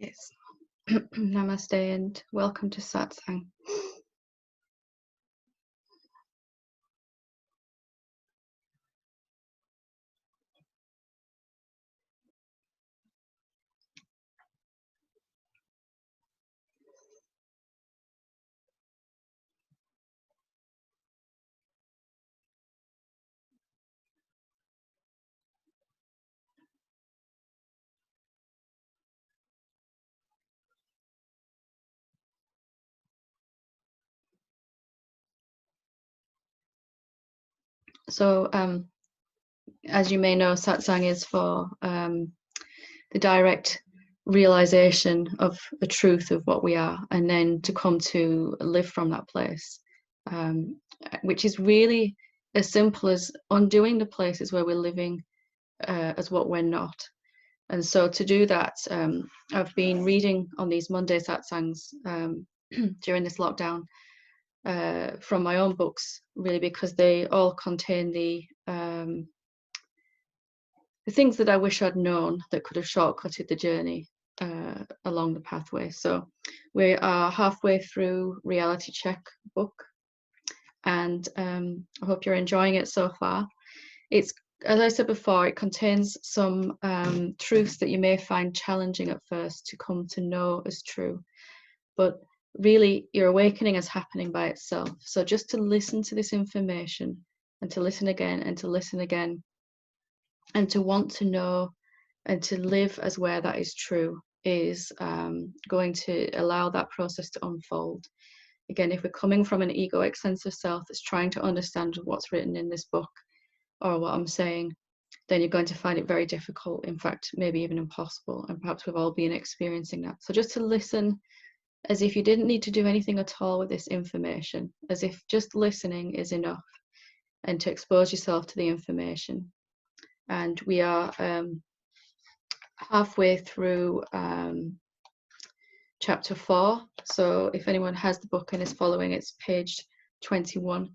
Yes. Namaste and welcome to Satsang. So, as you may know, Satsang is for the direct realization of the truth of what we are, and then to come to live from that place, which is really as simple as undoing the places where we're living as what we're not. And so to do that, I've been reading on these Monday Satsangs during this lockdown from my own books, really, because they all contain the things that I wish I'd known that could have shortcutted the journey along the pathway. So we are halfway through Reality Check book, and I hope you're enjoying it so far. It's, as I said before, it contains some truths that you may find challenging at first to come to know as true, but really your awakening is happening by itself. So just to listen to this information and to listen again and to listen again and to want to know and to live as where that is true is going to allow that process to unfold. Again, if we're coming from an egoic sense of self that's trying to understand what's written in this book or what I'm saying, then you're going to find it very difficult, in fact, maybe even impossible. And perhaps we've all been experiencing that. So just to listen as if you didn't need to do anything at all with this information, as if just listening is enough, and to expose yourself to the information. And we are halfway through chapter 4. So if anyone has the book and is following, it's page 21.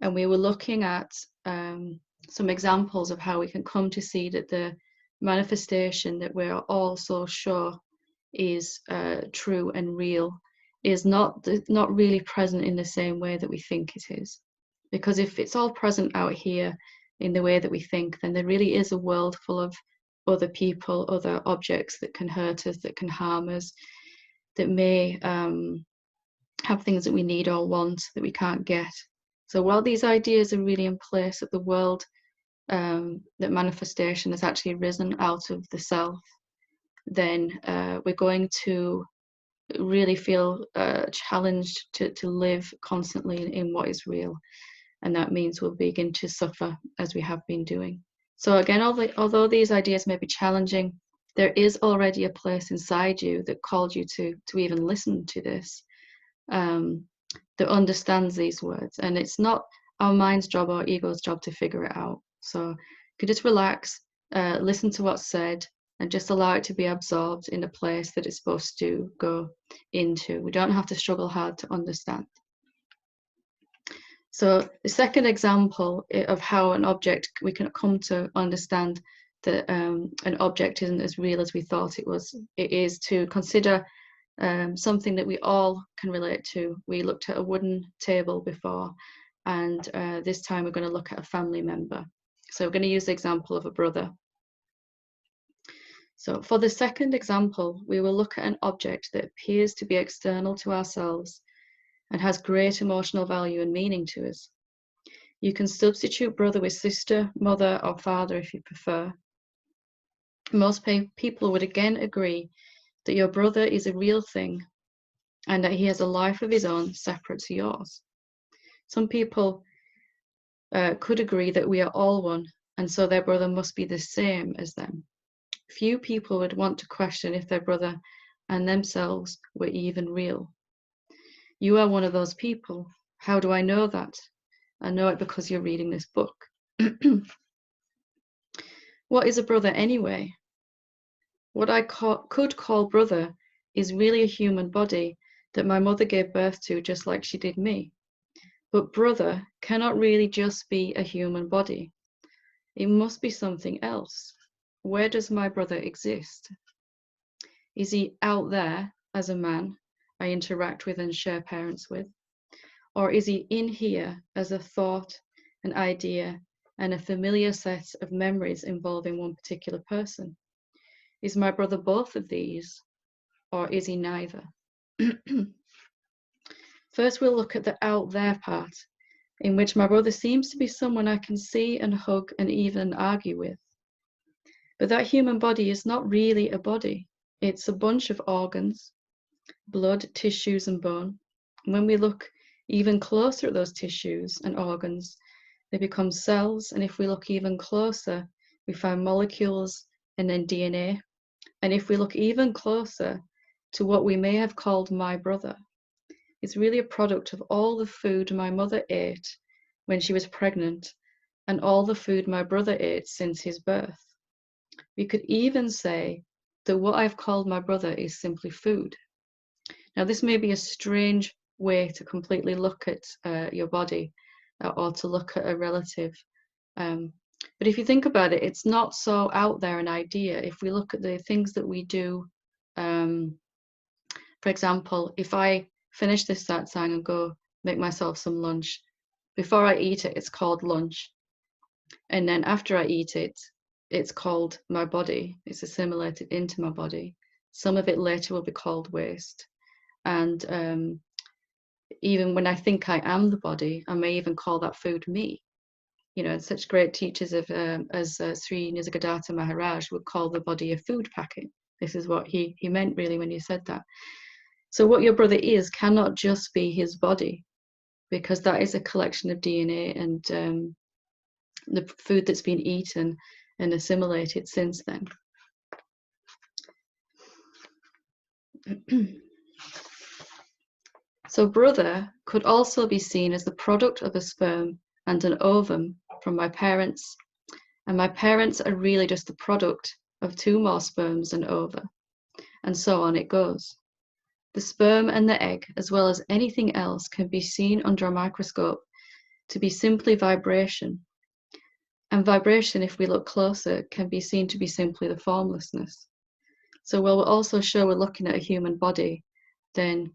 And we were looking at some examples of how we can come to see that the manifestation that we're all so sure is true and real is not really present in the same way that we think it is. Because if it's all present out here in the way that we think, then there really is a world full of other people, other objects that can hurt us, that can harm us, that may have things that we need or want that we can't get. So while these ideas are really in place, that the world, that manifestation has actually risen out of the self, then we're going to really feel challenged to live constantly in what is real. And that means we'll begin to suffer as we have been doing. So again, although these ideas may be challenging, there is already a place inside you that called you to even listen to this, that understands these words. And it's not our mind's job or ego's job to figure it out. So you could just relax, listen to what's said, and just allow it to be absorbed in a place that it's supposed to go into. We don't have to struggle hard to understand. So the second example of how an object, we can come to understand that an object isn't as real as we thought it was, it is to consider something that we all can relate to. We looked at a wooden table before, and this time we're going to look at a family member. So we're going to use the example of a brother. So for the second example, we will look at an object that appears to be external to ourselves and has great emotional value and meaning to us. You can substitute brother with sister, mother, or father if you prefer. Most people would again agree that your brother is a real thing and that he has a life of his own separate to yours. Some people could agree that we are all one, and so their brother must be the same as them. Few people would want to question if their brother and themselves were even real. You are one of those people. How do I know that? I know it because you're reading this book. What is a brother anyway? What I could call brother is really a human body that my mother gave birth to just like she did me. But brother cannot really just be a human body. It must be something else. Where does my brother exist? Is he out there as a man I interact with and share parents with? Or is he in here as a thought, an idea, and a familiar set of memories involving one particular person? Is my brother both of these, or is he neither? First, we'll look at the out there part, in which my brother seems to be someone I can see and hug and even argue with. But that human body is not really a body. It's a bunch of organs, blood, tissues, and bone. And when we look even closer at those tissues and organs, they become cells. And if we look even closer, we find molecules and then DNA. And if we look even closer to what we may have called my brother, it's really a product of all the food my mother ate when she was pregnant and all the food my brother ate since his birth. We could even say that what I've called my brother is simply food. Now, this may be a strange way to completely look at your body or to look at a relative. But if you think about it, it's not so out there an idea. If we look at the things that we do, for example, if I finish this satsang and go make myself some lunch, before I eat it, it's called lunch. And then after I eat it, it's called my body. It's assimilated into my body. Some of it later will be called waste. And even when I think I am the body, I may even call that food me. You know, such great teachers as Sri Nisargadatta Maharaj would call the body a food packet. This is what he meant really when he said that. So what your brother is cannot just be his body, because that is a collection of DNA and the food that's been eaten and assimilated since then. So brother could also be seen as the product of a sperm and an ovum from my parents, and my parents are really just the product of 2 more sperms and ova, and so on it goes. The sperm and the egg, as well as anything else, can be seen under a microscope to be simply vibration. And vibration, if we look closer, can be seen to be simply the formlessness. So while we'll also show we're looking at a human body, then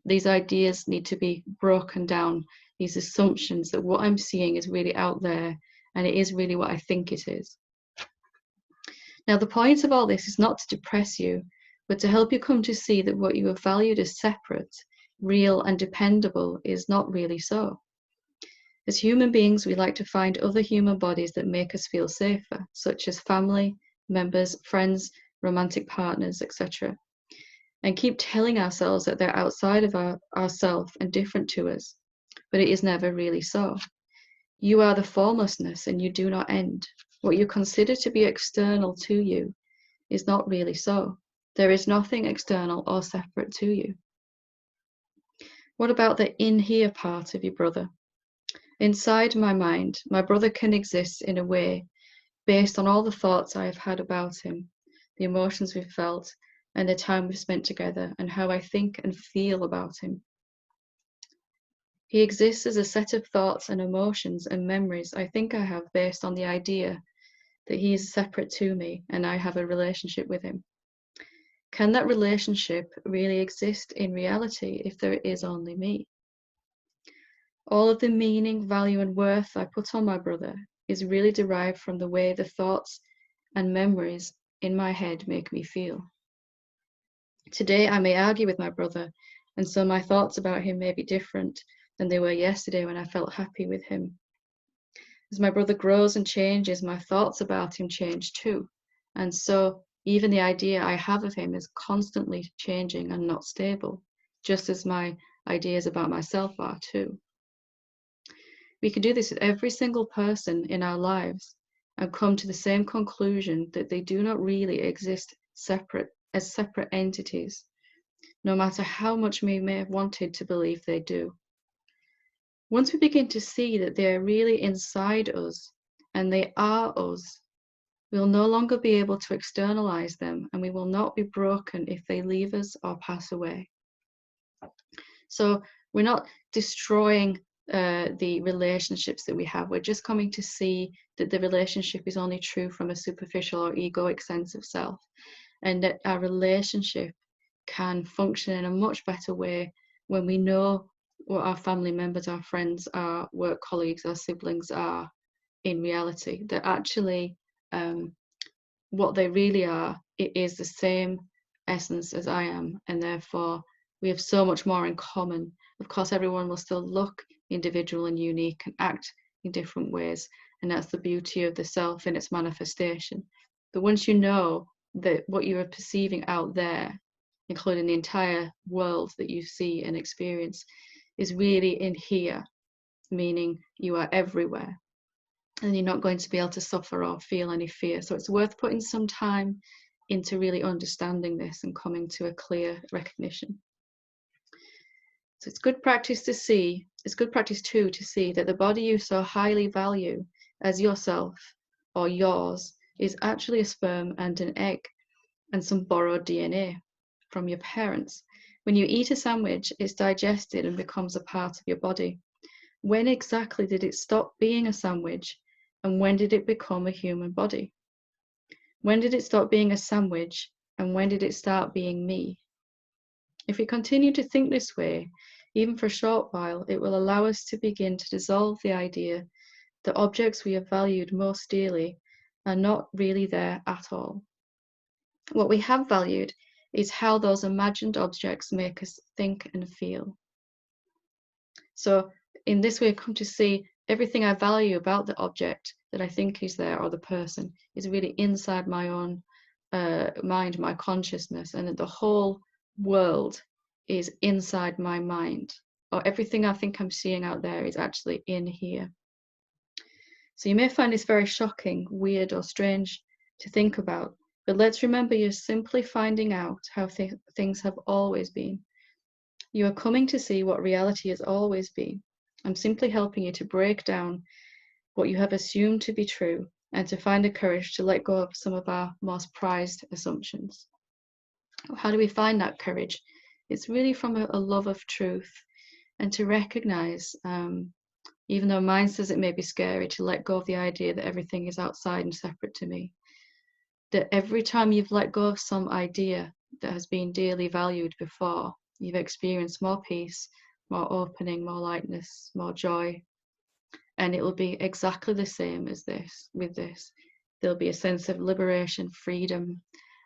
these ideas need to be broken down, these assumptions that what I'm seeing is really out there and it is really what I think it is. Now, the point of all this is not to depress you, but to help you come to see that what you have valued as separate, real, and dependable is not really so. As human beings, we like to find other human bodies that make us feel safer, such as family, members, friends, romantic partners, etc., and keep telling ourselves that they're outside of ourselves and different to us, but it is never really so. You are the formlessness and you do not end. What you consider to be external to you is not really so. There is nothing external or separate to you. What about the in here part of your brother? Inside my mind, my brother can exist in a way based on all the thoughts I have had about him, the emotions we've felt, and the time we've spent together, and how I think and feel about him. He exists as a set of thoughts and emotions and memories I think I have based on the idea that he is separate to me and I have a relationship with him. Can that relationship really exist in reality if there is only me? All of the meaning, value, and worth I put on my brother is really derived from the way the thoughts and memories in my head make me feel. Today I may argue with my brother, and so my thoughts about him may be different than they were yesterday when I felt happy with him. As my brother grows and changes, my thoughts about him change too. And so even the idea I have of him is constantly changing and not stable, just as my ideas about myself are too. We can do this with every single person in our lives and come to the same conclusion that they do not really exist as separate entities, no matter how much we may have wanted to believe they do. Once we begin to see that they are really inside us and they are us, we'll no longer be able to externalize them, and we will not be broken if they leave us or pass away. So we're not destroying the relationships that we have. We're just coming to see that the relationship is only true from a superficial or egoic sense of self. and that our relationship can function in a much better way when we know what our family members, our friends, our work colleagues, our siblings are in reality. That actually what they really are, it is the same essence as I am, and therefore we have so much more in common. Of course, everyone will still look individual and unique and act in different ways, and that's the beauty of the self in its manifestation. But once you know that what you are perceiving out there, including the entire world that you see and experience, is really in here, meaning you are everywhere, and you're not going to be able to suffer or feel any fear. So it's worth putting some time into really understanding this and coming to a clear recognition. So it's good practice to see, it's good practice too to see that the body you so highly value as yourself or yours is actually a sperm and an egg and some borrowed DNA from your parents. When you eat a sandwich, it's digested and becomes a part of your body. When exactly did it stop being a sandwich, and when did it become a human body? When did it stop being a sandwich, and when did it start being me? If we continue to think this way, even for a short while, it will allow us to begin to dissolve the idea that objects we have valued most dearly are not really there at all. What we have valued is how those imagined objects make us think and feel. So in this way, I come to see everything I value about the object that I think is there, or the person, is really inside my own mind, my consciousness, and that the whole world is inside my mind, or everything I think I'm seeing out there is actually in here. So you may find this very shocking, weird, or strange to think about, but let's remember you're simply finding out how things have always been. You are coming to see what reality has always been. I'm simply helping you to break down what you have assumed to be true and to find the courage to let go of some of our most prized assumptions. How do we find that courage? It's really from a love of truth, and to recognize, even though mine says it may be scary, to let go of the idea that everything is outside and separate to me. That every time you've let go of some idea that has been dearly valued before, you've experienced more peace, more opening, more lightness, more joy. And it will be exactly the same as this. With this, there'll be a sense of liberation, freedom,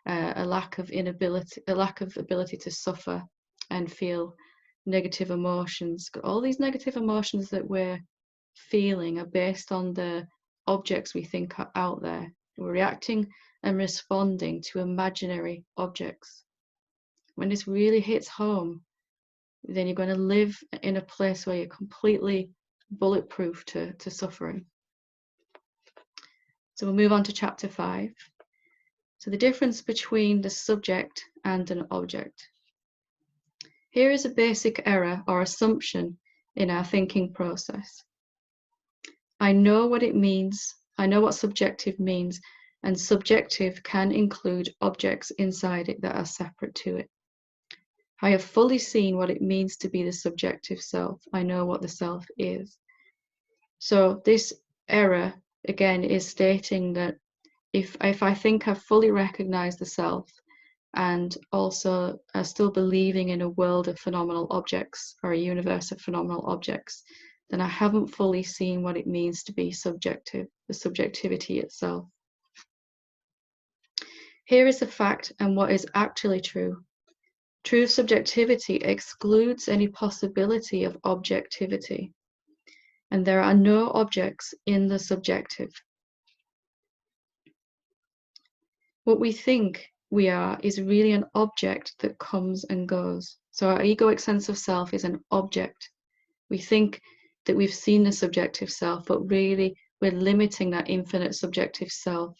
a lack of ability to suffer and feel negative emotions. All these negative emotions that we're feeling are based on the objects we think are out there. We're reacting and responding to imaginary objects. When this really hits home, then you're going to live in a place where you're completely bulletproof to suffering. So we'll move on to chapter 5. So the difference between the subject and an object. Here is a basic error or assumption in our thinking process. I know what it means. I know what subjective means, and subjective can include objects inside it that are separate to it. I have fully seen what it means to be the subjective self. I know what the self is. So this error, again, is stating that if I think I've fully recognized the self and also still believing in a world of phenomenal objects or a universe of phenomenal objects, then I haven't fully seen what it means to be subjective, the subjectivity itself. Here is the fact and what is actually true. True subjectivity excludes any possibility of objectivity, and there are no objects in the subjective. What we think we are is really an object that comes and goes. So our egoic sense of self is an object. We think that we've seen the subjective self, but really we're limiting that infinite subjective self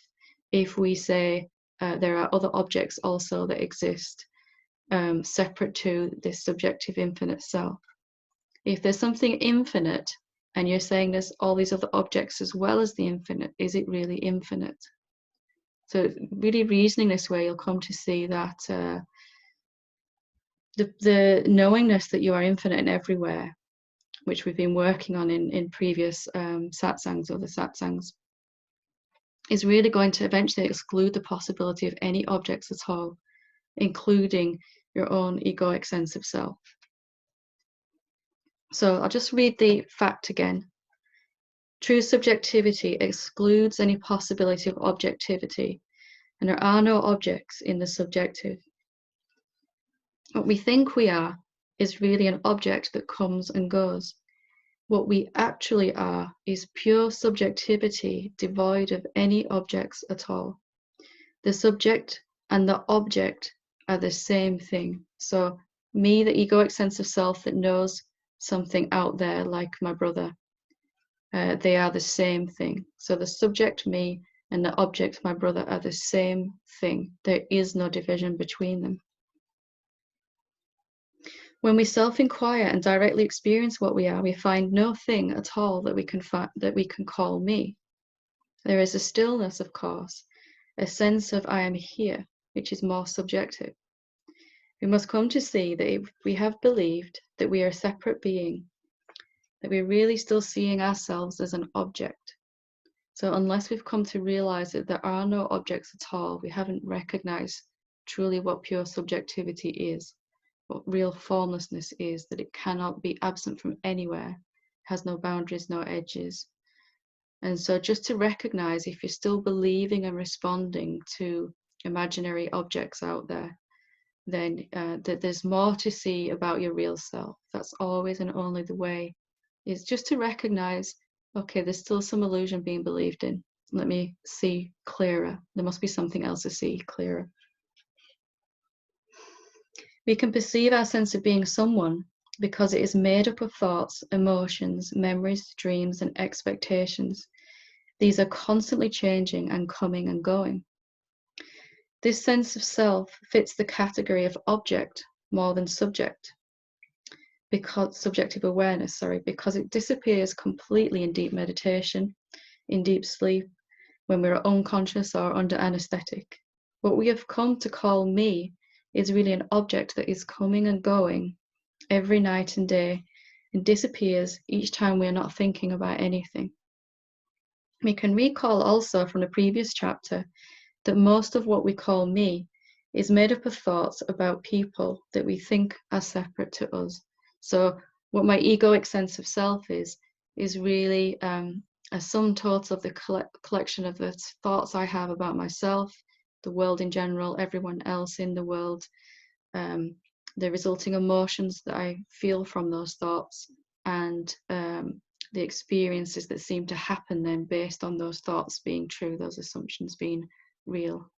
if we say there are other objects also that exist separate to this subjective infinite self. If there's something infinite and you're saying there's all these other objects as well as the infinite, is it really infinite? So really reasoning this way, you'll come to see that the knowingness that you are infinite and everywhere, which we've been working on in previous satsangs or the satsangs, is really going to eventually exclude the possibility of any objects at all, including your own egoic sense of self. So I'll just read the fact again. True subjectivity excludes any possibility of objectivity, and there are no objects in the subjective. What we think we are is really an object that comes and goes. What we actually are is pure subjectivity devoid of any objects at all. The subject and the object are the same thing. So me, the egoic sense of self that knows something out there, like my brother, they are the same thing. So the subject, me, and the object, my brother, are the same thing. There is no division between them. When we self-inquire and directly experience what we are, we find no thing at all that we can call me. There is a stillness, of course, a sense of I am here, which is more subjective. We must come to see that if we have believed that we are a separate being, that we're really still seeing ourselves as an object. So unless we've come to realize that there are no objects at all, we haven't recognized truly what pure subjectivity is, what real formlessness is, that it cannot be absent from anywhere, has no boundaries, no edges. And so just to recognize if you're still believing and responding to imaginary objects out there, then that there's more to see about your real self. That's always and only the way, is just to recognize, okay, there's still some illusion being believed in. Let me see clearer. There must be something else to see clearer. We can perceive our sense of being someone because it is made up of thoughts, emotions, memories, dreams, and expectations. These are constantly changing and coming and going. This sense of self fits the category of object more than subject, because subjective awareness, because it disappears completely in deep meditation, in deep sleep, when we're unconscious or under anesthetic. What we have come to call me is really an object that is coming and going every night and day and disappears each time we're not thinking about anything. We can recall also from the previous chapter that most of what we call me is made up of thoughts about people that we think are separate to us. So what my egoic sense of self is really a sum total of the collection of the thoughts I have about myself, the world in general, everyone else in the world, the resulting emotions that I feel from those thoughts, and the experiences that seem to happen then based on those thoughts being true, those assumptions being real.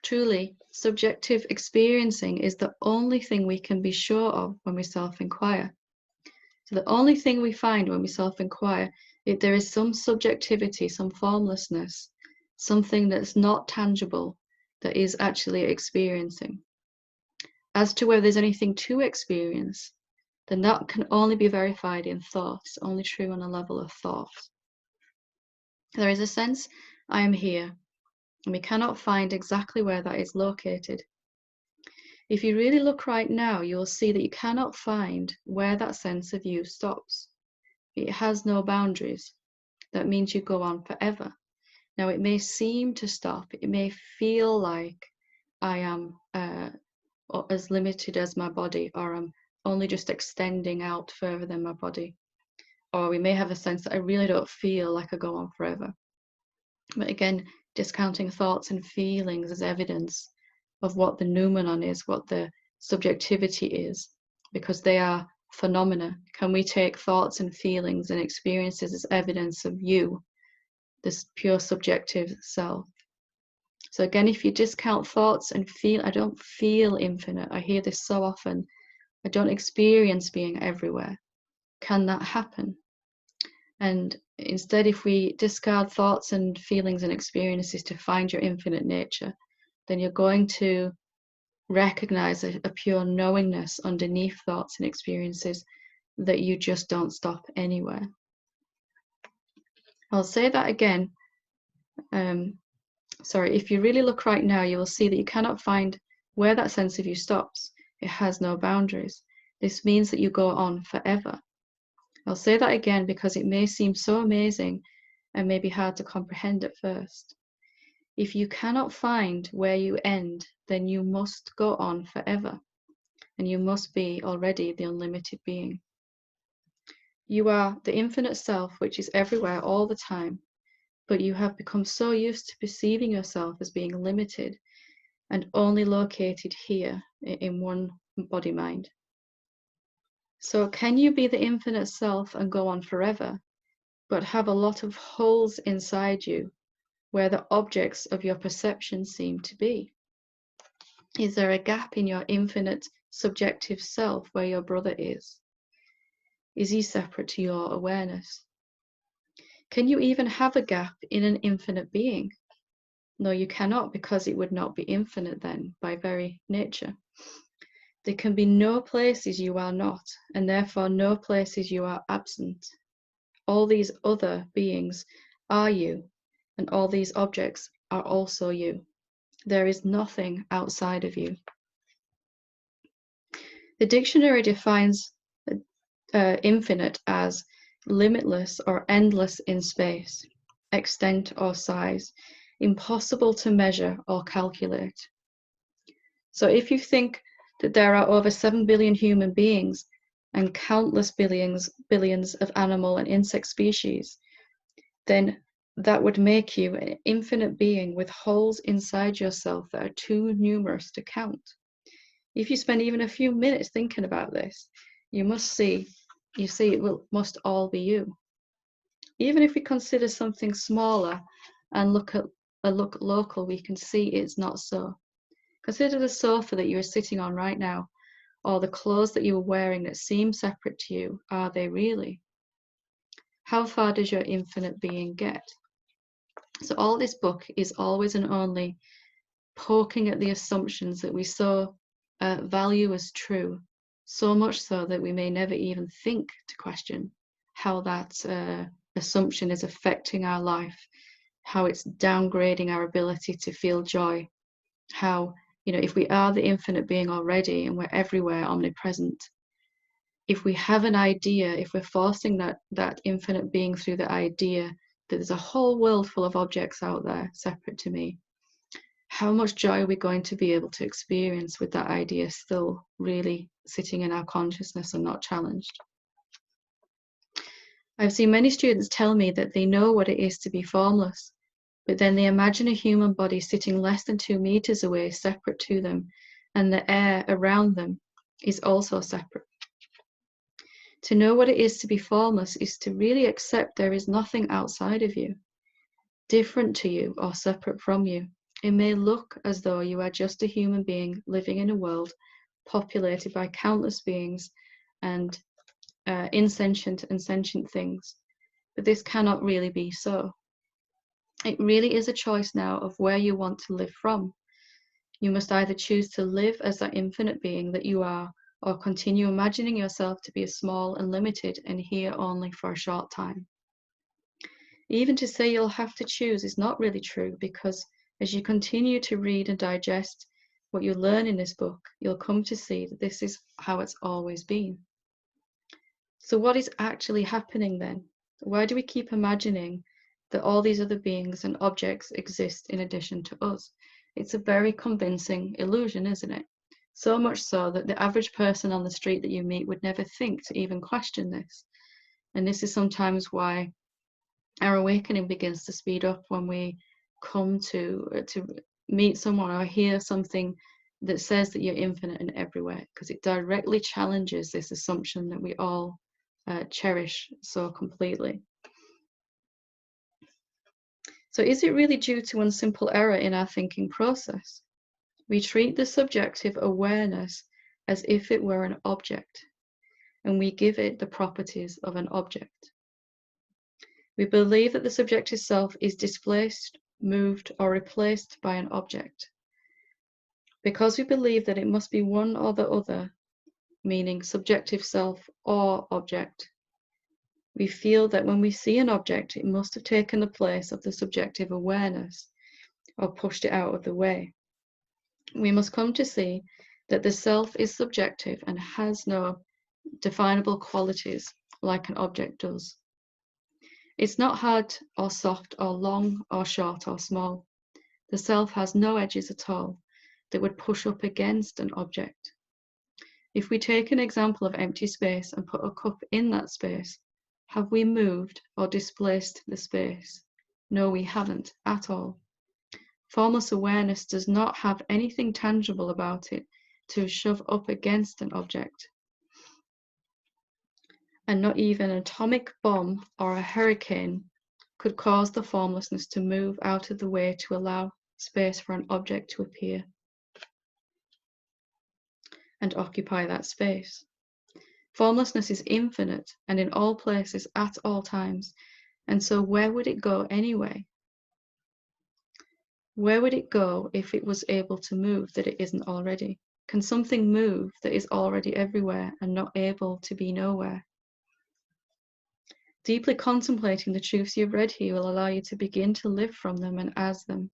Truly, subjective experiencing is the only thing we can be sure of when we self-inquire. So the only thing we find when we self-inquire, if there is some subjectivity, some formlessness, something that's not tangible, that is actually experiencing. As to whether there's anything to experience, then that can only be verified in thought. It's only true on a level of thought. There is a sense, I am here, and we cannot find exactly where that is located. If you really look right now, you will see that you cannot find where that sense of you stops. It has no boundaries. That means you go on forever. Now, it may seem to stop. It may feel like I am as limited as my body, or I'm only just extending out further than my body. Or we may have a sense that I really don't feel like I go on forever. But again, discounting thoughts and feelings as evidence of what the noumenon is, what the subjectivity is, because they are phenomena. Can we take thoughts and feelings and experiences as evidence of you, this pure subjective self? So again, if you discount thoughts and feel, I don't feel infinite. I hear this so often. I don't experience being everywhere. Can that happen? And instead, if we discard thoughts and feelings and experiences to find your infinite nature, then you're going to recognize a pure knowingness underneath thoughts and experiences that you just don't stop anywhere. I'll say that again. If you really look right now, you will see that you cannot find where that sense of you stops. It has no boundaries. This means that you go on forever. I'll say that again because it may seem so amazing and may be hard to comprehend at first. If you cannot find where you end, then you must go on forever, and you must be already the unlimited being. You are the infinite self, which is everywhere all the time, but you have become so used to perceiving yourself as being limited and only located here in one body mind. So can you be the infinite self and go on forever, but have a lot of holes inside you where the objects of your perception seem to be? Is there a gap in your infinite subjective self where your brother is? Is he separate to your awareness? Can you even have a gap in an infinite being? No, you cannot, because it would not be infinite then, by very nature. There can be no places you are not, and therefore no places you are absent. All these other beings are you, and all these objects are also you. There is nothing outside of you. The dictionary defines infinite as limitless or endless in space, extent or size, impossible to measure or calculate. So if you think that there are over 7 billion human beings and countless billions of animal and insect species, then that would make you an infinite being with holes inside yourself that are too numerous to count. If you spend even a few minutes thinking about this, you see it must all be you. Even if we consider something smaller and look local, we can see it's not so. Consider the sofa that you are sitting on right now, or the clothes that you are wearing that seem separate to you. Are they really? How far does your infinite being get? So all this book is always and only poking at the assumptions that we so value as true, so much so that we may never even think to question how that assumption is affecting our life, how it's downgrading our ability to feel joy, how, if we are the infinite being already and we're everywhere, omnipresent, if we have an idea, if we're forcing that infinite being through the idea that there's a whole world full of objects out there separate to me, how much joy are we going to be able to experience with that idea still really sitting in our consciousness and not challenged? I've seen many students tell me that they know what it is to be formless, but then they imagine a human body sitting less than 2 meters away, separate to them, and the air around them is also separate. To know what it is to be formless is to really accept there is nothing outside of you, different to you or separate from you. It may look as though you are just a human being living in a world populated by countless beings and insentient and sentient things, but this cannot really be so. It really is a choice now of where you want to live from. You must either choose to live as that infinite being that you are, or continue imagining yourself to be small and limited and here only for a short time. Even to say you'll have to choose is not really true, because as you continue to read and digest what you learn in this book, you'll come to see that this is how it's always been. So what is actually happening then? Why do we keep imagining that all these other beings and objects exist in addition to us? It's a very convincing illusion, isn't it? So much so that the average person on the street that you meet would never think to even question this. And this is sometimes why our awakening begins to speed up when we come to meet someone or hear something that says that you're infinite and everywhere, because it directly challenges this assumption that we all cherish so completely. So is it really due to one simple error in our thinking process? We treat the subjective awareness as if it were an object, and we give it the properties of an object. We believe that the subjective self is displaced, moved, or replaced by an object. Because we believe that it must be one or the other, meaning subjective self or object, we feel that when we see an object, it must have taken the place of the subjective awareness or pushed it out of the way. We must come to see that the self is subjective and has no definable qualities like an object does. It's not hard or soft or long or short or small. The self has no edges at all that would push up against an object. If we take an example of empty space and put a cup in that space, have we moved or displaced the space? No, we haven't at all. Formless awareness does not have anything tangible about it to shove up against an object. And not even an atomic bomb or a hurricane could cause the formlessness to move out of the way to allow space for an object to appear and occupy that space. Formlessness is infinite and in all places at all times. And so where would it go anyway? Where would it go if it was able to move that it isn't already? Can something move that is already everywhere and not able to be nowhere? Deeply contemplating the truths you've read here will allow you to begin to live from them and as them.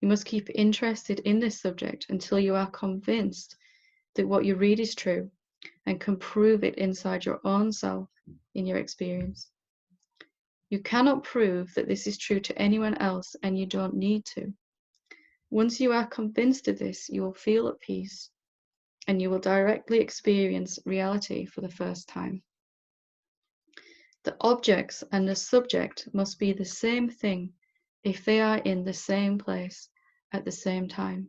You must keep interested in this subject until you are convinced that what you read is true and can prove it inside your own self in your experience. You cannot prove that this is true to anyone else, and you don't need to. Once you are convinced of this, you will feel at peace and you will directly experience reality for the first time. The objects and the subject must be the same thing if they are in the same place at the same time.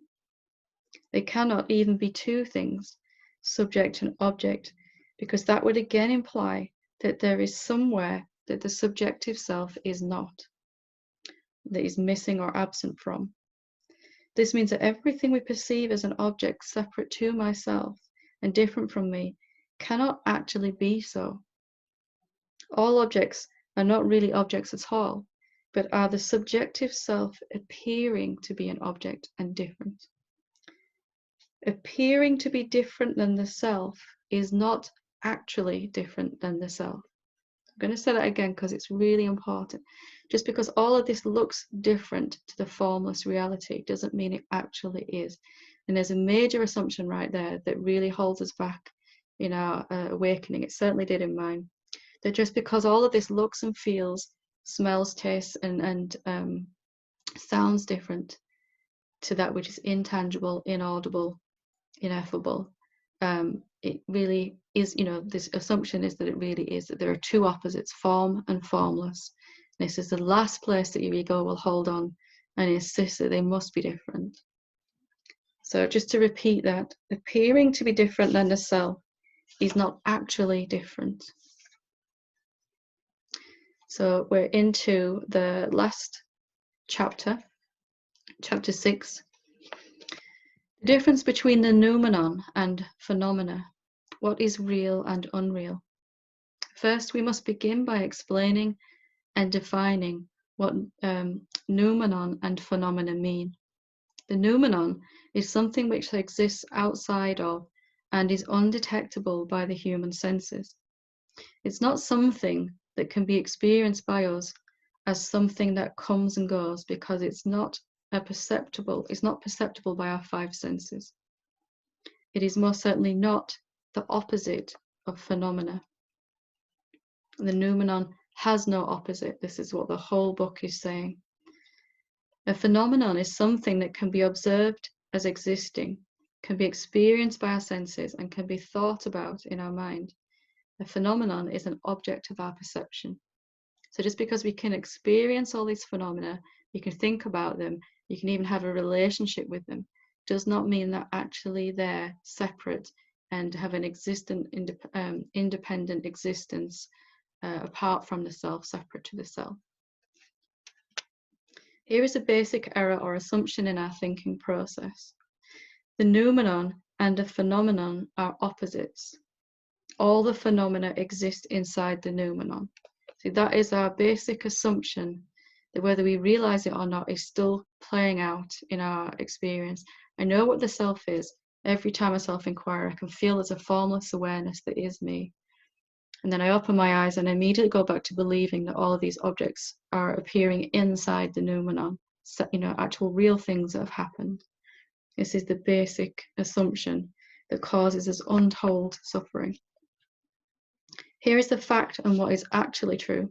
They cannot even be two things, subject and object, because that would again imply that there is somewhere that the subjective self is not, that is missing or absent from. This means that everything we perceive as an object separate to myself and different from me cannot actually be so. All objects are not really objects at all, but are the subjective self appearing to be an object and different. Appearing to be different than the self is not actually different than the self. I'm going to say that again because it's really important. Just because all of this looks different to the formless reality doesn't mean it actually is. And there's a major assumption right there that really holds us back in our awakening. It certainly did in mine. That just because all of this looks and feels, smells, tastes, and sounds different to that which is intangible, inaudible, ineffable, it really is, this assumption is that it really is, that there are two opposites, form and formless. And this is the last place that your ego will hold on and insist that they must be different. So just to repeat that, appearing to be different than the self is not actually different. So we're into the last chapter, chapter 6. The difference between the noumenon and phenomena. What is real and unreal? First, we must begin by explaining and defining what noumenon and phenomena mean. The noumenon is something which exists outside of and is undetectable by the human senses. It's not something that can be experienced by us as something that comes and goes, because it's not perceptible by our five senses. It is most certainly not the opposite of phenomena. The noumenon has no opposite. This is what the whole book is saying. A phenomenon is something that can be observed as existing, can be experienced by our senses, and can be thought about in our mind. A phenomenon is an object of our perception. So just because we can experience all these phenomena, you can think about them, you can even have a relationship with them, does not mean that actually they're separate and have an independent existence apart from the self, separate to the self. Here is a basic error or assumption in our thinking process. The noumenon and the phenomenon are opposites. All the phenomena exist inside the noumenon. See, that is our basic assumption, that whether we realize it or not is still playing out in our experience. I know what the self is. Every time I self-inquire, I can feel there's a formless awareness that is me. And then I open my eyes and I immediately go back to believing that all of these objects are appearing inside the noumenon, so, actual real things that have happened. This is the basic assumption that causes us untold suffering. Here is the fact and what is actually true.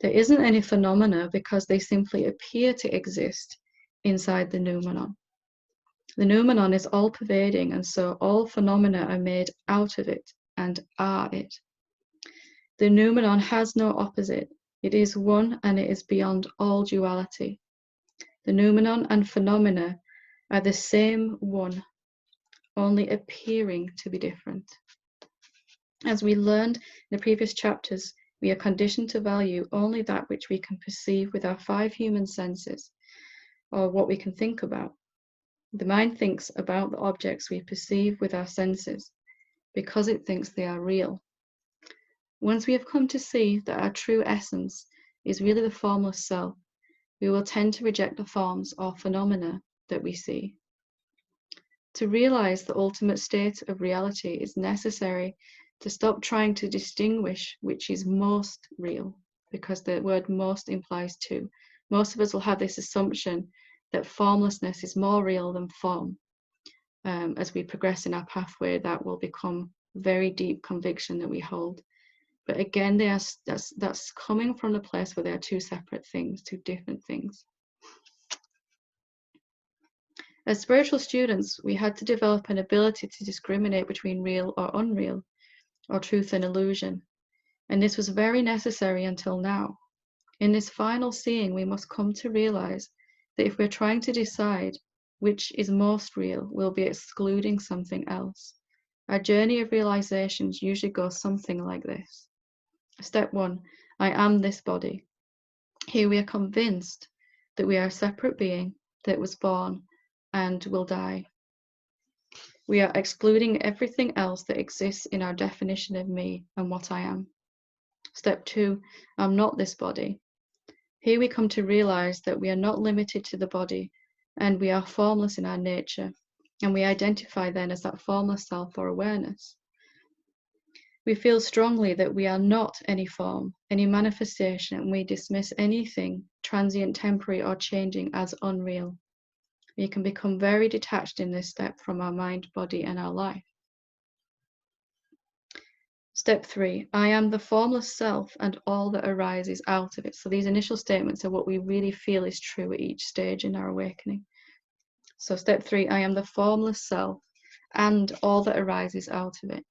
There isn't any phenomena because they simply appear to exist inside the noumenon. The noumenon is all-pervading, and so all phenomena are made out of it and are it. The noumenon has no opposite. It is one and it is beyond all duality. The noumenon and phenomena are the same one, only appearing to be different. As we learned in the previous chapters, we are conditioned to value only that which we can perceive with our 5 human senses, or what we can think about. The mind thinks about the objects we perceive with our senses because it thinks they are real. Once we have come to see that our true essence is really the formless self, we will tend to reject the forms or phenomena that we see. To realize the ultimate state of reality is necessary to stop trying to distinguish which is most real, because the word most implies two. Most of us will have this assumption that formlessness is more real than form. As we progress in our pathway, that will become very deep conviction that we hold. But again, that's coming from the place where they are two separate things, two different things. As spiritual students, we had to develop an ability to discriminate between real or unreal, or truth and illusion. And this was very necessary until now. In this final seeing, we must come to realize that if we're trying to decide which is most real, we'll be excluding something else. Our journey of realizations usually goes something like this. Step 1, I am this body. Here we are convinced that we are a separate being that was born and will die. We are excluding everything else that exists in our definition of me and what I am. Step 2, I'm not this body. Here we come to realize that we are not limited to the body and we are formless in our nature, and we identify then as that formless self or awareness. We feel strongly that we are not any form, any manifestation, and we dismiss anything transient, temporary, or changing as unreal. We can become very detached in this step from our mind, body, and our life. Step 3, I am the formless self and all that arises out of it. So these initial statements are what we really feel is true at each stage in our awakening. So step 3, I am the formless self and all that arises out of it.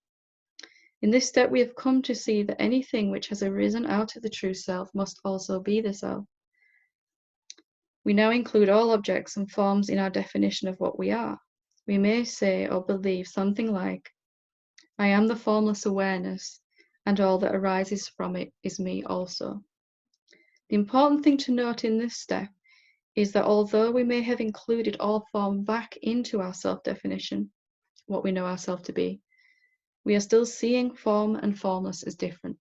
In this step, we have come to see that anything which has arisen out of the true self must also be the self. We now include all objects and forms in our definition of what we are. We may say or believe something like, I am the formless awareness, and all that arises from it is me also. The important thing to note in this step is that although we may have included all form back into our self-definition, what we know ourselves to be, we are still seeing form and formless as different.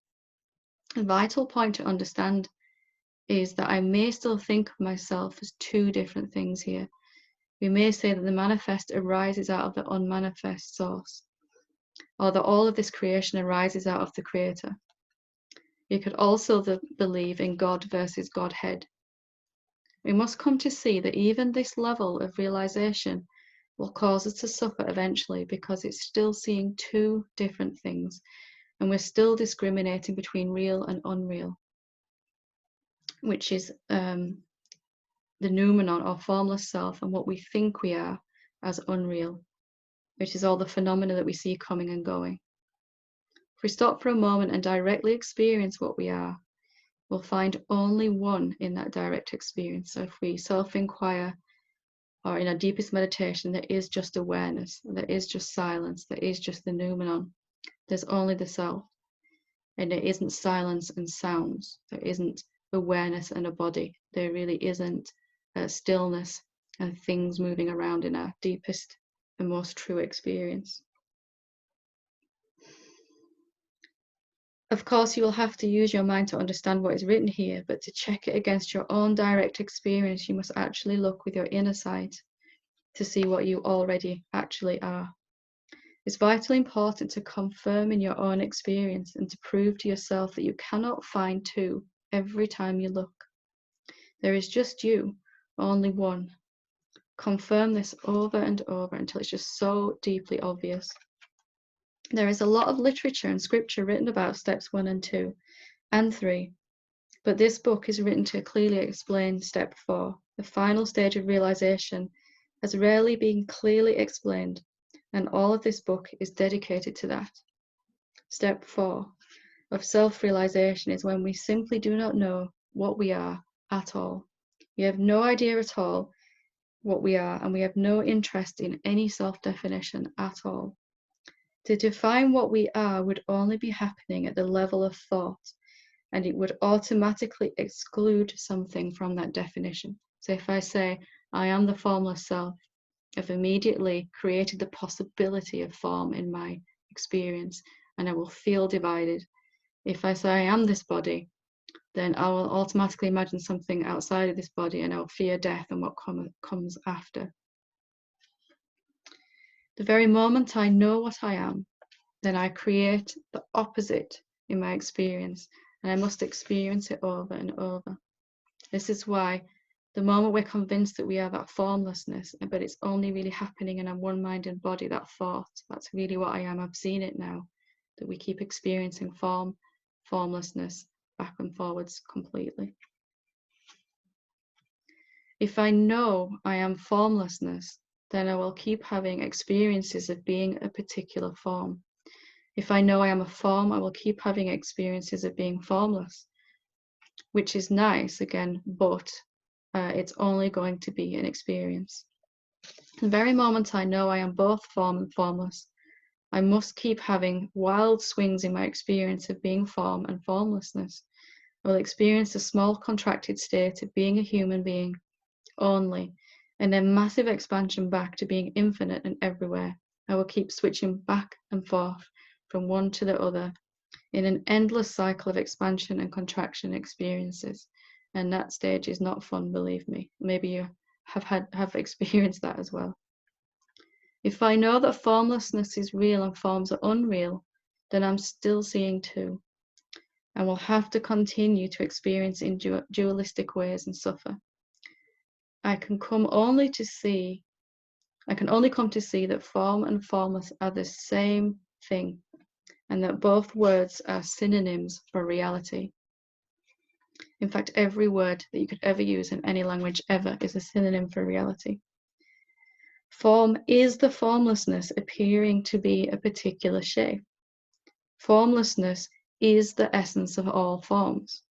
A vital point to understand is that I may still think of myself as two different things here. We may say that the manifest arises out of the unmanifest source, or that all of this creation arises out of the creator. You could also believe in God versus Godhead. We must come to see that even this level of realization will cause us to suffer eventually, because it's still seeing two different things, and we're still discriminating between real and unreal, which is the noumenon or formless self, and what we think we are as unreal, which is all the phenomena that we see coming and going. If we stop for a moment and directly experience what we are, we'll find only one in that direct experience. So if we self-inquire, or in our deepest meditation, there is just awareness, there is just silence, there is just the noumenon. There's only the self, and there isn't silence and sounds. There isn't awareness and a body. There really isn't stillness and things moving around in our deepest and most true experience. Of course, you will have to use your mind to understand what is written here, but to check it against your own direct experience, you must actually look with your inner sight to see what you already actually are. It's vitally important to confirm in your own experience and to prove to yourself that you cannot find two every time you look. There is just you, only one. Confirm this over and over until it's just so deeply obvious. There is a lot of literature and scripture written about steps 1 and 2 and 3, but this book is written to clearly explain step 4. The final stage of realization has rarely been clearly explained, and all of this book is dedicated to that. Step 4 of self-realization is when we simply do not know what we are at all. We have no idea at all what we are, and we have no interest in any self-definition at all. To define what we are would only be happening at the level of thought, and it would automatically exclude something from that definition. So if I say, I am the formless self, I've immediately created the possibility of form in my experience, and I will feel divided. If I say I am this body, then I will automatically imagine something outside of this body, and I'll fear death and what comes after. The very moment I know what I am, then I create the opposite in my experience, and I must experience it over and over. This is why the moment we're convinced that we are that formlessness, but it's only really happening in a one-minded body, that thought, that's really what I am, I've seen it now, that we keep experiencing formlessness back and forwards completely. If I know I am formlessness, then I will keep having experiences of being a particular form. If I know I am a form, I will keep having experiences of being formless, which is nice again, but it's only going to be an experience. The very moment I know I am both form and formless, I must keep having wild swings in my experience of being form and formlessness. I will experience a small contracted state of being a human being only, and then massive expansion back to being infinite and everywhere. I will keep switching back and forth from one to the other in an endless cycle of expansion and contraction experiences. And that stage is not fun, believe me. Maybe you have experienced that as well. If I know that formlessness is real and forms are unreal, then I'm still seeing two, and will have to continue to experience in dualistic ways and suffer. I can only come to see that form and formless are the same thing, and that both words are synonyms for reality. In fact, every word that you could ever use in any language ever is a synonym for reality. Form is the formlessness appearing to be a particular shape. Formlessness is the essence of all forms.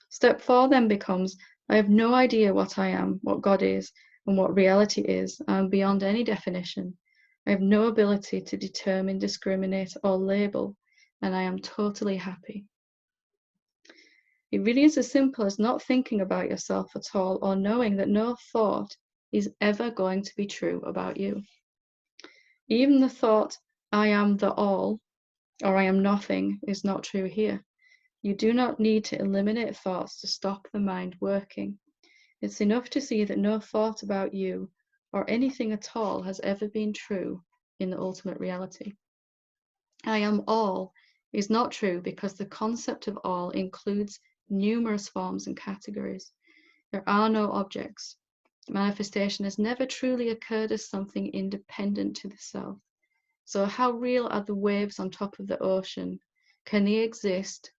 Step 4 then becomes, I have no idea what I am, what God is, and what reality is. I am beyond any definition. I have no ability to determine, discriminate, or label, and I am totally happy. It really is as simple as not thinking about yourself at all, or knowing that no thought is ever going to be true about you. Even the thought, I am the all, or I am nothing, is not true here. You do not need to eliminate thoughts to stop the mind working. It's enough to see that no thought about you or anything at all has ever been true in the ultimate reality. I am all is not true because the concept of all includes numerous forms and categories. There are no objects. Manifestation has never truly occurred as something independent to the self. So how real are the waves on top of the ocean? Can they exist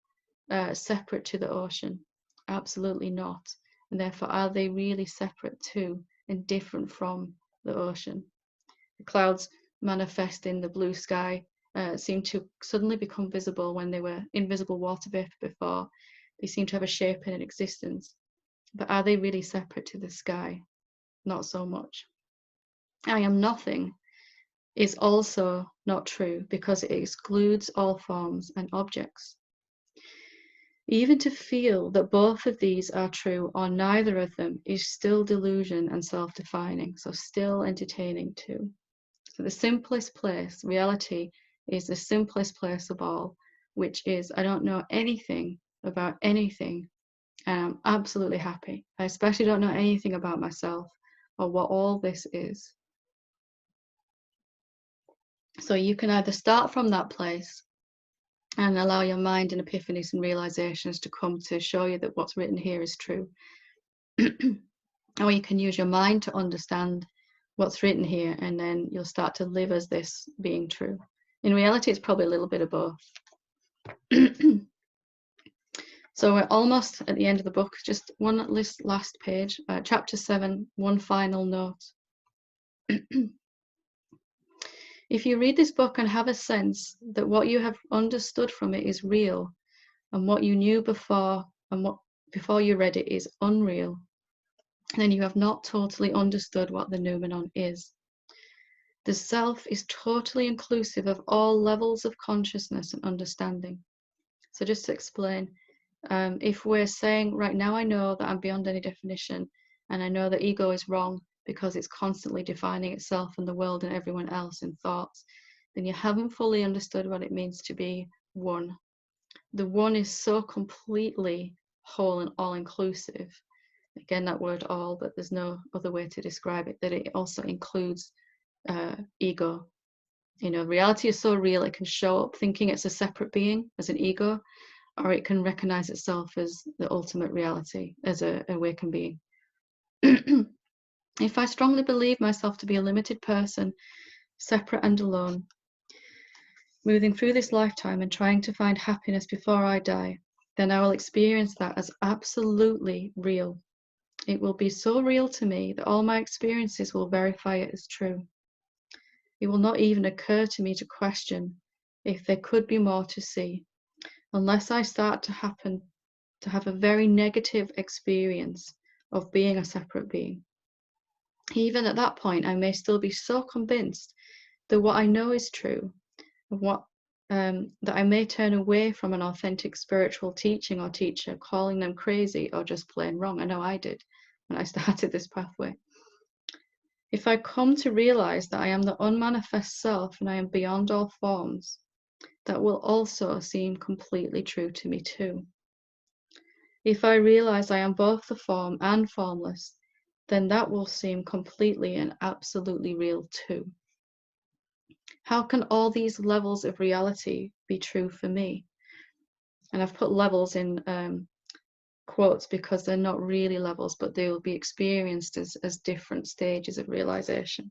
separate to the ocean? Absolutely not. And therefore, are they really separate to and different from the ocean? The clouds manifest in the blue sky seem to suddenly become visible when they were invisible water vapor before. They seem to have a shape and an existence. But are they really separate to the sky? Not so much. I am nothing is also not true because it excludes all forms and objects. Even to feel that both of these are true or neither of them is still delusion and self-defining, so still entertaining too. So the simplest place, reality, is the simplest place of all, which is I don't know anything about anything, and I'm absolutely happy. I especially don't know anything about myself or what all this is. So you can either start from that place and allow your mind and epiphanies and realizations to come to show you that what's written here is true. Or you can use your mind to understand what's written here, and then you'll start to live as this being true. In reality, it's probably a little bit of both. So we're almost at the end of the book. Just one last page, chapter 7, one final note. If you read this book and have a sense that what you have understood from it is real, and what you knew before and what before you read it is unreal, then you have not totally understood what the noumenon is. The self is totally inclusive of all levels of consciousness and understanding. So just to explain, if we're saying, right now I know that I'm beyond any definition, and I know that ego is wrong because it's constantly defining itself and the world and everyone else in thoughts, then you haven't fully understood what it means to be one. The one is so completely whole and all-inclusive. Again, that word all, but there's no other way to describe it, that it also includes ego. Reality is so real, it can show up thinking it's a separate being as an ego, or it can recognize itself as the ultimate reality, as an awakened being. If I strongly believe myself to be a limited person, separate and alone, moving through this lifetime and trying to find happiness before I die, then I will experience that as absolutely real. It will be so real to me that all my experiences will verify it as true. It will not even occur to me to question if there could be more to see, unless I start to have a very negative experience of being a separate being. Even at that point, I may still be so convinced that what I know is true, that I may turn away from an authentic spiritual teaching or teacher, calling them crazy or just plain wrong. I know I did when I started this pathway. If I come to realize that I am the unmanifest self and I am beyond all forms, that will also seem completely true to me too. If I realize I am both the form and formless, then that will seem completely and absolutely real too. How can all these levels of reality be true for me? And I've put levels in quotes because they're not really levels, but they will be experienced as different stages of realization.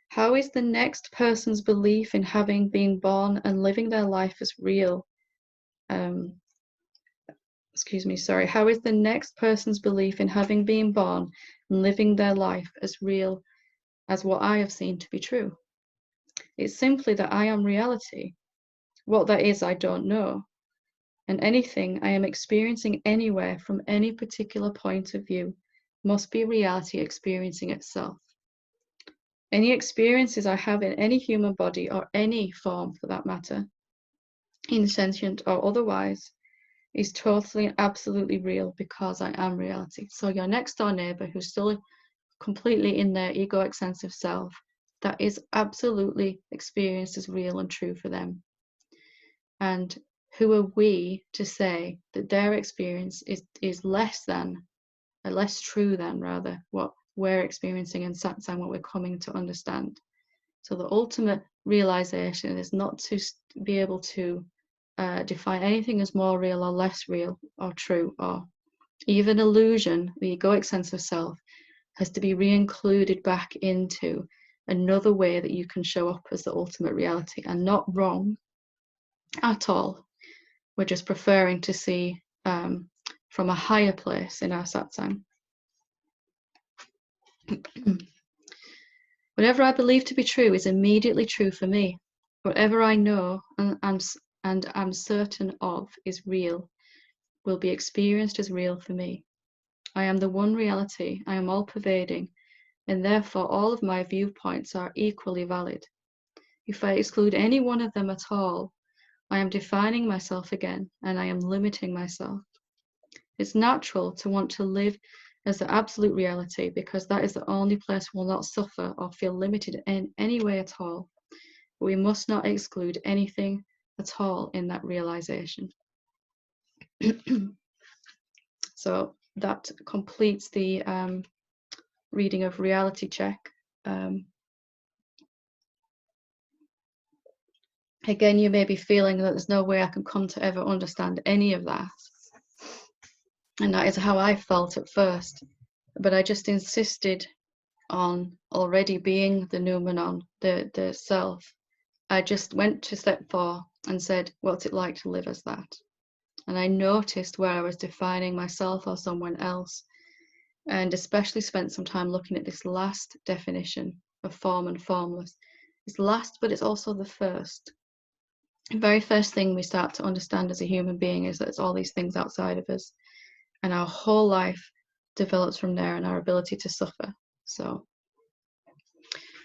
How is the next person's belief in having been born and living their life as real? How is the next person's belief in having been born and living their life as real as what I have seen to be true? It's simply that I am reality. What that is, I don't know. And anything I am experiencing anywhere from any particular point of view must be reality experiencing itself. Any experiences I have in any human body, or any form for that matter, insentient or otherwise, is totally and absolutely real because I am reality. So your next door neighbor who's still completely in their egoic sense of self, that is absolutely experienced as real and true for them. And who are we to say that their experience is less true than rather what we're experiencing in Satsang, what we're coming to understand. So the ultimate realization is not to be able to define anything as more real or less real or true, or even illusion. The egoic sense of self has to be re-included back into another way that you can show up as the ultimate reality, and not wrong at all. We're just preferring to see from a higher place in our Satsang. Whatever I believe to be true is immediately true for me. Whatever I know and am certain of is real will be experienced as real for me. I am the one reality, I am all-pervading, and therefore all of my viewpoints are equally valid. If I exclude any one of them at all, I am defining myself again, and I am limiting myself. It's natural to want to live as the absolute reality because that is the only place we'll not suffer or feel limited in any way at all. But we must not exclude anything at all in that realization. So that completes the reading of Reality Check. Again, you may be feeling that there's no way I can come to ever understand any of that. And that is how I felt at first. But I just insisted on already being the noumenon, the self, I just went to step 4 and said, what's it like to live as that? And I noticed where I was defining myself or someone else, and especially spent some time looking at this last definition of form and formless. It's last, but it's also the first. The very first thing we start to understand as a human being is that it's all these things outside of us, and our whole life develops from there, and our ability to suffer. So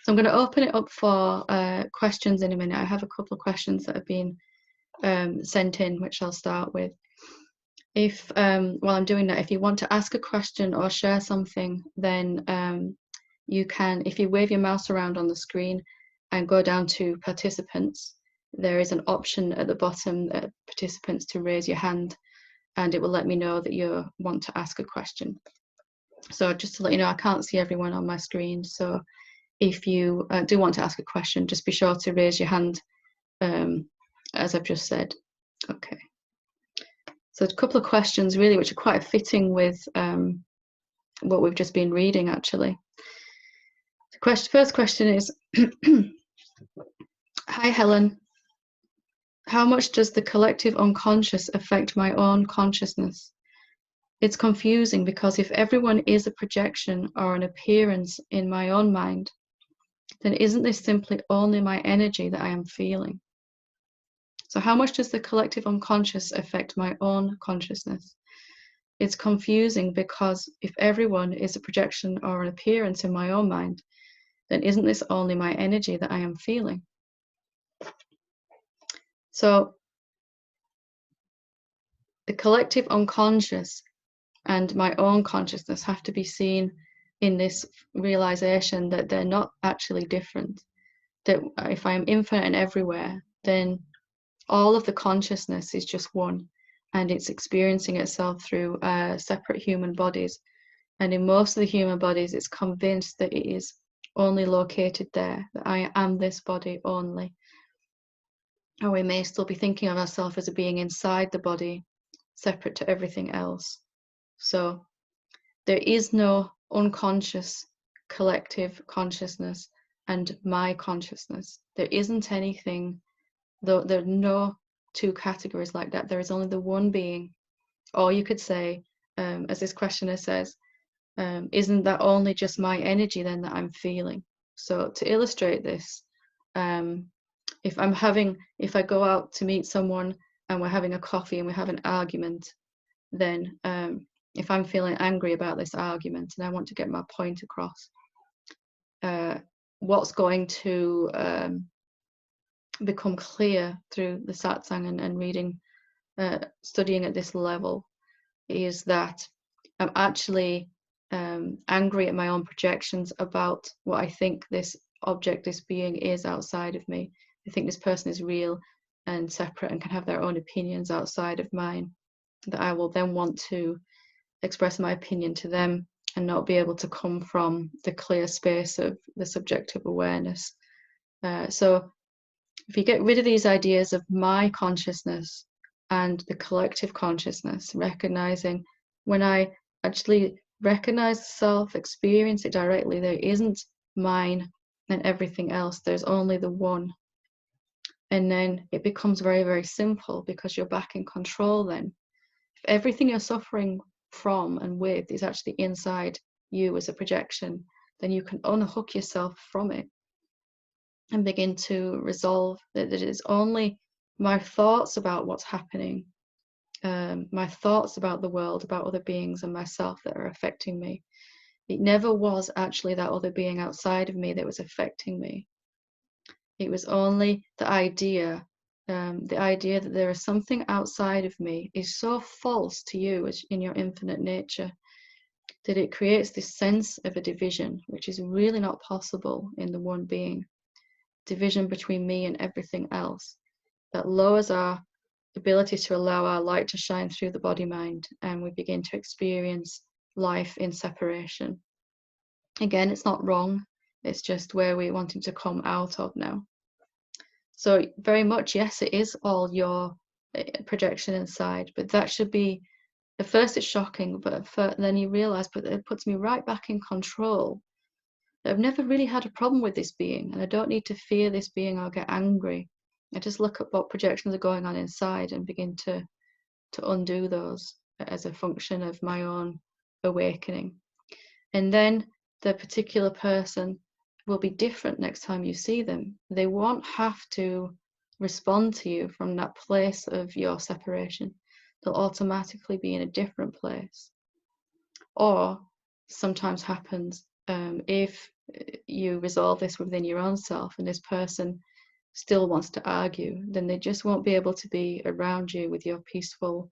I'm going to open it up for questions in a minute. I have a couple of questions that have been sent in, which I'll start with. If while I'm doing that, if you want to ask a question or share something, then you can, if you wave your mouse around on the screen and go down to participants, there is an option at the bottom, participants, to raise your hand, and it will let me know that you want to ask a question. So just to let you know, I can't see everyone on my screen, so if you do want to ask a question, just be sure to raise your hand, as I've just said. Okay. So a couple of questions really, which are quite fitting with what we've just been reading, actually. The first question is, hi Helen, how much does the collective unconscious affect my own consciousness? It's confusing because if everyone is a projection or an appearance in my own mind, then isn't this simply only my energy that I am feeling? So how much does the collective unconscious affect my own consciousness? It's confusing because if everyone is a projection or an appearance in my own mind, then isn't this only my energy that I am feeling? So the collective unconscious and my own consciousness have to be seen in this realization that they're not actually different. That if I am infinite and everywhere, then all of the consciousness is just one, and it's experiencing itself through separate human bodies. And in most of the human bodies, it's convinced that it is only located there, that I am this body only. Or we may still be thinking of ourselves as a being inside the body, separate to everything else. So there is no unconscious collective consciousness and my consciousness. There isn't anything, though there are no two categories like that. There is only the one being. Or you could say, as this questioner says, isn't that only just my energy then that I'm feeling? So to illustrate this, if I go out to meet someone and we're having a coffee and we have an argument, then if I'm feeling angry about this argument and I want to get my point across, what's going to become clear through the satsang and reading, studying at this level, is that I'm actually angry at my own projections about what I think this object, this being is outside of me. I think this person is real and separate and can have their own opinions outside of mine, that I will then want to express my opinion to them and not be able to come from the clear space of the subjective awareness. So if you get rid of these ideas of my consciousness and the collective consciousness, recognizing when I actually recognize the self, experience it directly, there isn't mine and everything else, there's only the one. And then it becomes very, very simple because you're back in control then. If everything you're suffering from and with is actually inside you as a projection, then you can unhook yourself from it and begin to resolve that it is only my thoughts about what's happening, my thoughts about the world, about other beings and myself that are affecting me. It never was actually that other being outside of me that was affecting me. It was only the idea that there is something outside of me is so false to you as in your infinite nature that it creates this sense of a division, which is really not possible in the one being. Division between me and everything else, that lowers our ability to allow our light to shine through the body mind, and we begin to experience life in separation. Again, it's not wrong, it's just where we're wanting to come out of now. So very much, yes, it is all your projection inside, but that should be, at first it's shocking, but then you realize, but it puts me right back in control. I've never really had a problem with this being, and I don't need to fear this being or get angry. I just look at what projections are going on inside and begin to undo those as a function of my own awakening. And then the particular person will be different next time you see them. They won't have to respond to you from that place of your separation. They'll automatically be in a different place. Or sometimes happens if you resolve this within your own self and this person still wants to argue, then they just won't be able to be around you with your peaceful,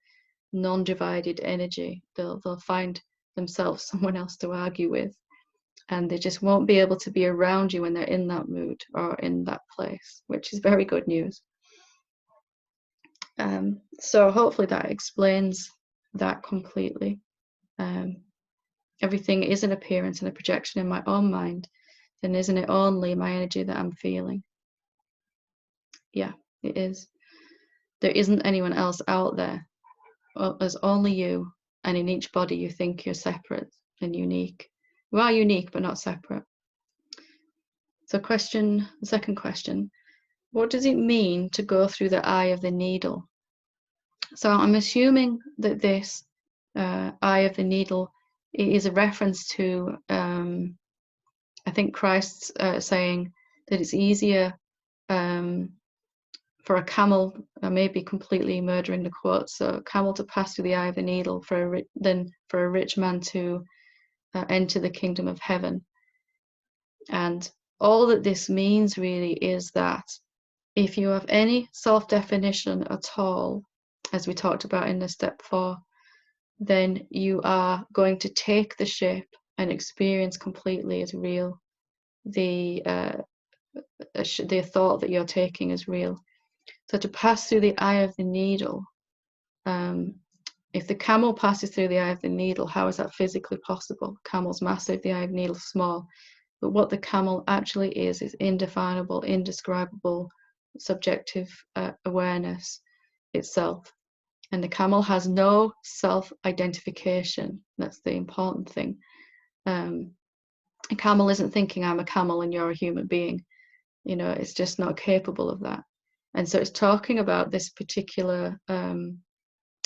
non-divided energy. They'll find themselves someone else to argue with, and they just won't be able to be around you when they're in that mood or in that place, which is very good news. So hopefully that explains that completely. Everything is an appearance and a projection in my own mind, then isn't it only my energy that I'm feeling? Yeah, it is. There isn't anyone else out there. Well, there's only you, and in each body you think you're separate and unique. You are unique, but not separate. So the second question, what does it mean to go through the eye of the needle? So I'm assuming that this eye of the needle is a reference to, I think Christ's saying that it's easier for a camel, I may be completely murdering the quote, so a camel to pass through the eye of the needle than for a rich man to enter the kingdom of heaven. And all that this means really is that if you have any self-definition at all, as we talked about in the step 4, then you are going to take the ship and experience completely as real the thought that you're taking as real. So to pass through the eye of the needle, if the camel passes through the eye of the needle, how is that physically possible? Camel's massive, the eye of the needle small. But what the camel actually is indefinable, indescribable, subjective awareness itself. And the camel has no self-identification. That's the important thing. A camel isn't thinking, I'm a camel and you're a human being. You know, it's just not capable of that. And so it's talking about this particular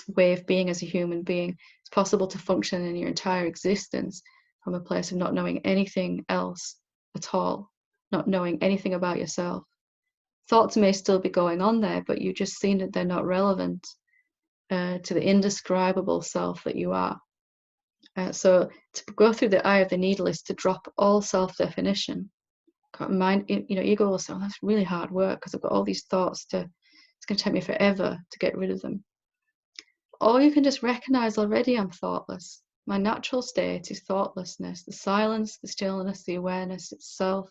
way of being as a human being. It's possible to function in your entire existence from a place of not knowing anything else at all, not knowing anything about yourself. Thoughts may still be going on there, but you've just seen that they're not relevant to the indescribable self that you are. So to go through the eye of the needle is to drop all self-definition. Mind, you know, ego will say, oh, that's really hard work because I've got all these thoughts it's going to take me forever to get rid of them. Or you can just recognize already I'm thoughtless. My natural state is thoughtlessness. The silence, the stillness, the awareness itself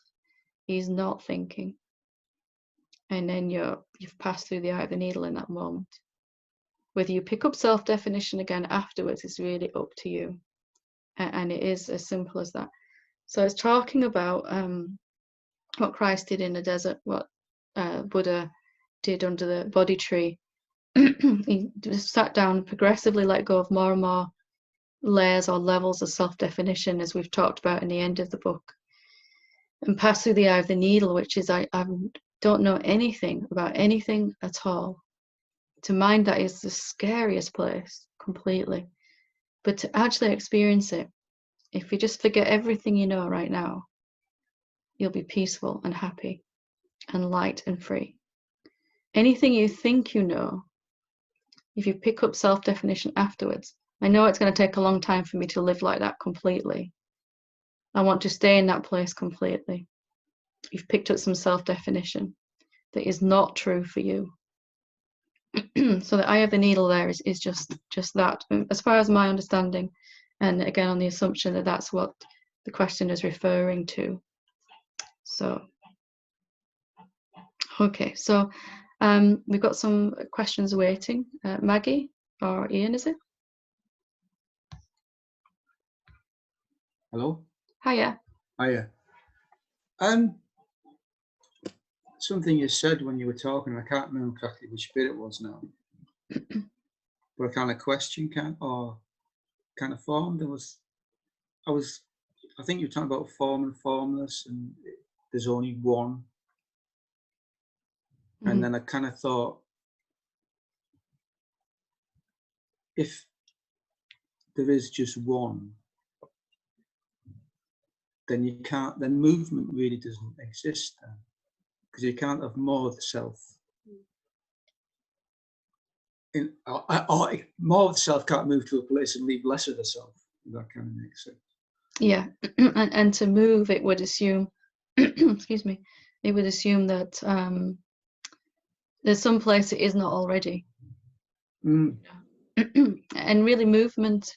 is not thinking. And then you've passed through the eye of the needle in that moment. Whether you pick up self-definition again afterwards is really up to you. And it is as simple as that. So it's talking about what Christ did in the desert, what Buddha did under the Bodhi tree. He just sat down and progressively let go of more and more layers or levels of self-definition, as we've talked about in the end of the book, and passed through the eye of the needle, which is I don't know anything about anything at all. To mind, that is the scariest place completely. But to actually experience it, if you just forget everything you know right now, you'll be peaceful and happy and light and free. Anything you think you know, if you pick up self-definition afterwards, I know it's going to take a long time for me to live like that completely. I want to stay in that place completely. You've picked up some self-definition that is not true for you. So the eye of the needle there is just that, as far as my understanding, and again on the assumption that that's what the question is referring to. So, okay, so we've got some questions waiting. Maggie or Ian, is it? Hello. Hiya. Hiya. Something you said when you were talking, I can't remember exactly which bit it was now, but a kind of question formed. I was I think you're talking about form and formless, and there's only one. And then I kind of thought, if there is just one, then you can't, then movement really doesn't exist then, because you can't have more of the self. Or more of the self can't move to a place and leave less of the self. That kind of makes sense. Yeah, and to move, it would assume, excuse me, it would assume that there's some place it is not already. And really, movement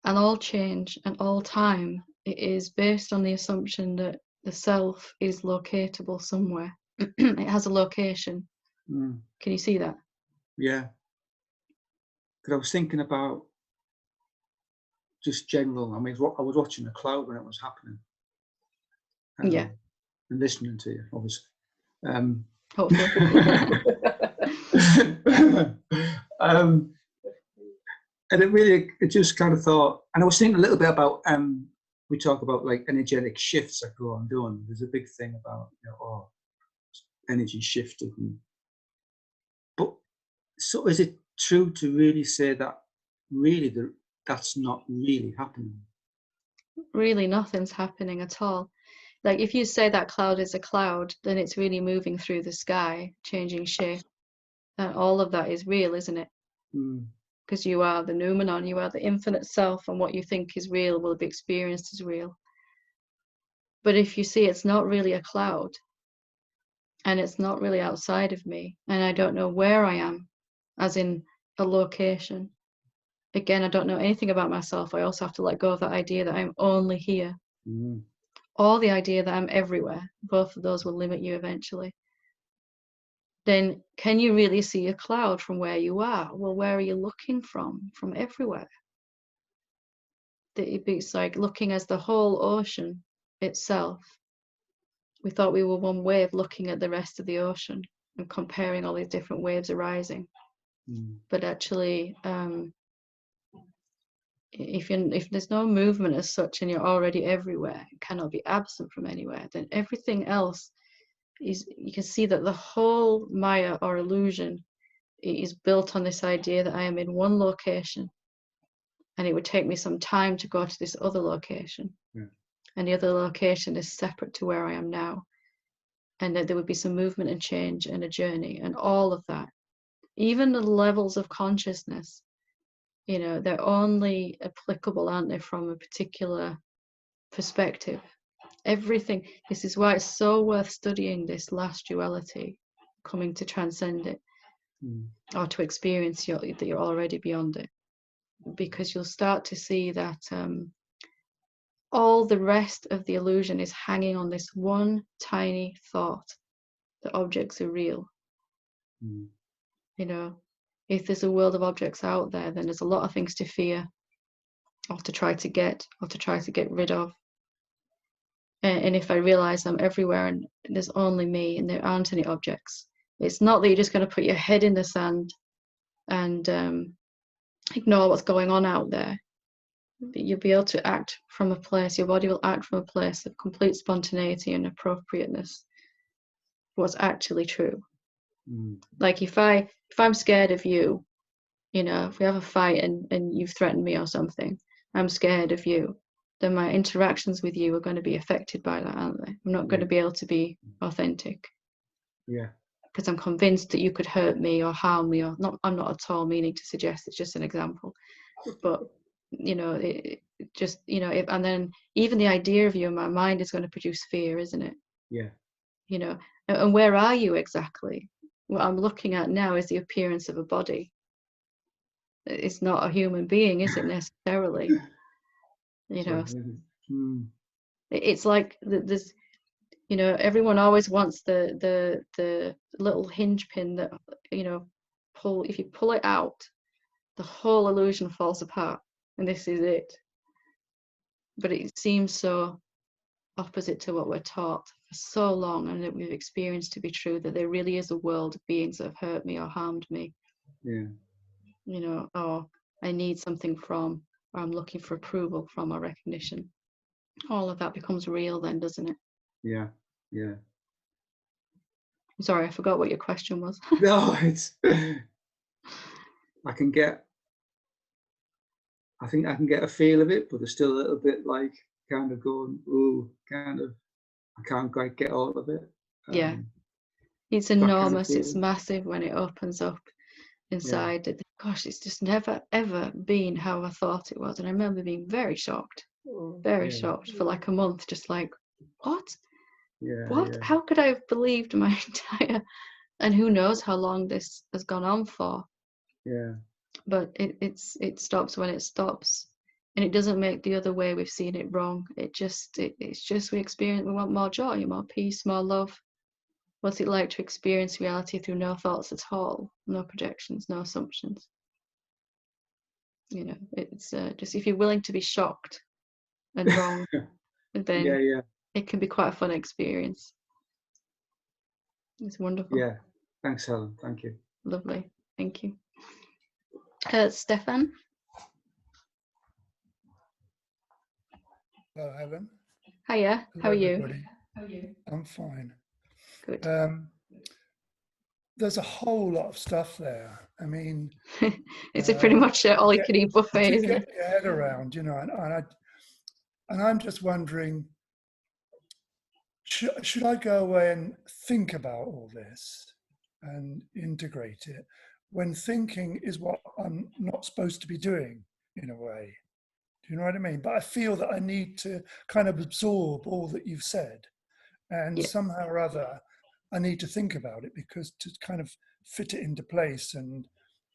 and all change and all time, it is based on the assumption that the self is locatable somewhere. It has a location. Can you see that? Yeah. Because I was thinking about just general. I mean, I was watching a cloud when it was happening. Yeah. And listening to you, obviously. Hopefully. And it just kind of thought, and I was thinking a little bit about, we talk about like energetic shifts that go on doing. There's a big thing about, energy shifted. But so is it true to really say that really that's not really happening? Really, nothing's happening at all. Like if you say that cloud is a cloud, then it's really moving through the sky, changing shape. And all of that is real, isn't it? Because you are the noumenon, you are the infinite self, and what you think is real will be experienced as real. But if you see it's not really a cloud, and it's not really outside of me, and I don't know where I am, as in a location. Again, I don't know anything about myself. I also have to let go of that idea that I'm only here. Or the idea that I'm everywhere. Both of those will limit you eventually. Then can you really see a cloud from where you are? Well, where are you looking from? From everywhere. It's like looking as the whole ocean itself. We thought we were one wave looking at the rest of the ocean and comparing all these different waves arising. But actually, if there's no movement as such and you're already everywhere, it cannot be absent from anywhere, then everything else is, you can see that the whole Maya or illusion is built on this idea that I am in one location and it would take me some time to go to this other location. And the other location is separate to where I am now. And that there would be some movement and change and a journey and all of that. Even the levels of consciousness, they're only applicable, aren't they, from a particular perspective. Everything, this is why it's so worth studying this last duality, coming to transcend it, or to experience that you're already beyond it, because you'll start to see that all the rest of the illusion is hanging on this one tiny thought that objects are real. If there's a world of objects out there, then there's a lot of things to fear, or to try to get rid of. And if I realize I'm everywhere and there's only me and there aren't any objects, it's not that you're just going to put your head in the sand and ignore what's going on out there. You'll be able to act from a place, your body will act from a place of complete spontaneity and appropriateness, what's actually true. Like if I'm scared of you, if we have a fight and you've threatened me or something, I'm scared of you, then my interactions with you are going to be affected by that, aren't they? I'm not going to be able to be authentic. Because I'm convinced that you could hurt me or harm me, or not. I'm not at all meaning to suggest, it's just an example. But it just and then even the idea of you in my mind is going to produce fear, isn't it? And where are you exactly? What I'm looking at now is the appearance of a body. It's not a human being, is it, necessarily? It's like there's everyone always wants the little hinge pin that if you pull it out, the whole illusion falls apart, and this is it. But it seems so opposite to what we're taught for so long, and that we've experienced to be true, that there really is a world of beings that have hurt me or harmed me. Or I need something from, or I'm looking for approval from, or recognition. all of that becomes real then, doesn't it? Yeah, yeah. Sorry, I forgot what your question was. No, it's. I can get. I think I can get a feel of it, but there's still a little bit like kind of going, ooh, kind of. I can't quite get all of it. Yeah, Um, it's that kind of enormous. It's feeling. massive when it opens up Yeah, inside. Gosh, it's just never ever been how I thought it was. And I remember being very yeah, shocked for like a month, just like, what? yeah, What? yeah, How could I have believed my entire, and who knows how long this has gone on for? yeah, But it stops when it stops, and it doesn't make the other way we've seen it wrong. It's just we want more joy, more peace, more love. What's it like to experience reality through no thoughts at all, no projections, no assumptions? It's just, if you're willing to be shocked and wrong, yeah, then yeah, it can be quite a fun experience. It's wonderful. yeah. Thanks, Helen. Thank you. Lovely. Thank you. Stefan? Hello, Helen. Hiya. Hello, How are you? everybody. I'm fine. Good. There's a whole lot of stuff there. I mean, It's a pretty much all you can eat buffet, to isn't get it? your head around, and I'm just wondering, should I go away and think about all this and integrate it when thinking is what I'm not supposed to be doing in a way? Do you know what I mean? But I feel that I need to kind of absorb all that you've said, and Yeah. somehow or other I need to think about it, because to kind of fit it into place and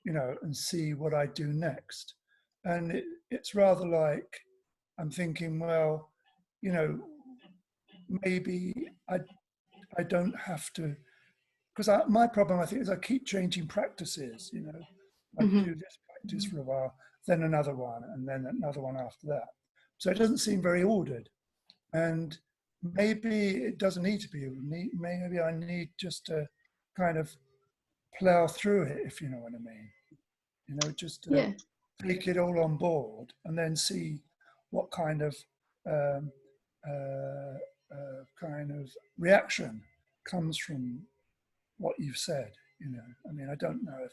and see what I do next. And it's rather like I'm thinking, well, you know maybe I don't have to, because my problem, I think, is I keep changing practices. I Mm-hmm. do this practice for a while, then another one, and then another one after that. So it doesn't seem very ordered. And maybe it doesn't need to be. Maybe I need just to kind of plow through it, if you know what I mean. Just to Yeah. take it all on board and then see what um, uh, kind of reaction comes from what you've said. I mean, I don't know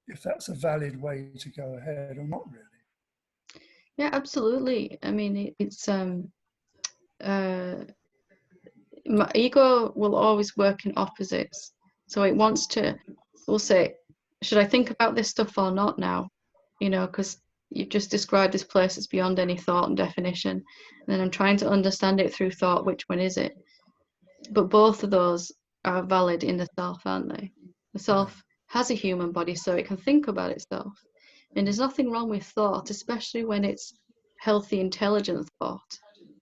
if that's a valid way to go ahead or not really. Yeah, absolutely. I mean, my ego will always work in opposites. So will say, should I think about this stuff or not now? Because you've just described this place that's beyond any thought and definition. And then I'm trying to understand it through thought. Which one is it? But both of those are valid in the self, aren't they? The self has a human body, so it can think about itself. And there's nothing wrong with thought, especially when it's healthy, intelligent thought.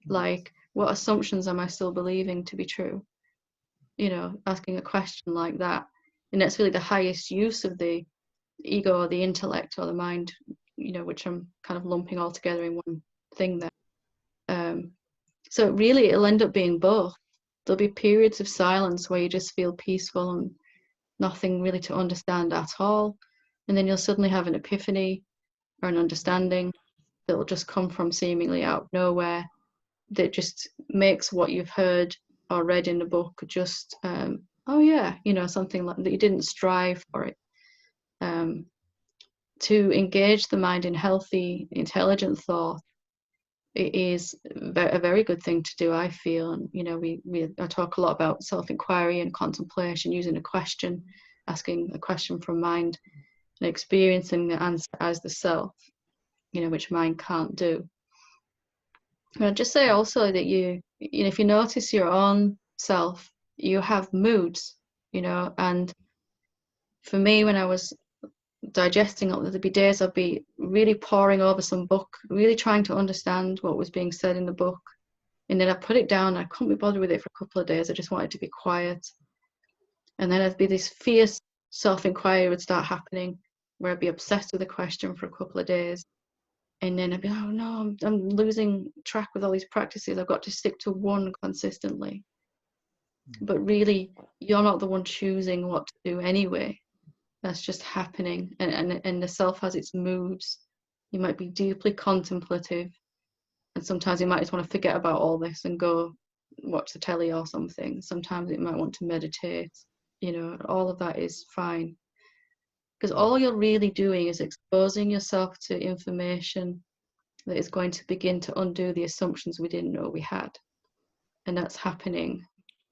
Like, what assumptions am I still believing to be true? Asking a question like that. And that's really the highest use of the ego or the intellect or the mind, which I'm kind of lumping all together in one thing there. So really, it'll end up being both. There'll be periods of silence where you just feel peaceful and nothing really to understand at all. And then you'll suddenly have an epiphany or an understanding that will just come from seemingly out of nowhere, that just makes what you've heard or read in the book just, oh yeah, something like that. You didn't strive for it. To engage the mind in healthy, intelligent thought, it is a very good thing to do, I feel. And I talk a lot about self-inquiry and contemplation, using a question, asking a question from mind, and experiencing the answer as the self, which mind can't do. And I'd just say also that if you notice your own self, you have moods, and for me, when I was digesting it, there'd be days I'd be really poring over some book, really trying to understand what was being said in the book. And then I put it down. I couldn't be bothered with it for a couple of days. I just wanted to be quiet. And then I'd be this fierce self-inquiry would start happening, where I'd be obsessed with a question for a couple of days. And then I'd be, oh no, I'm losing track with all these practices. I've got to stick to one consistently. But really, you're not the one choosing what to do anyway. That's just happening. And the self has its moods. You might be deeply contemplative, And sometimes you might just want to forget about all this and go watch the telly or something. Sometimes it might want to meditate, you know, all of that is fine. Because all you're really doing is exposing yourself to information that is going to begin to undo the assumptions we didn't know we had. And that's happening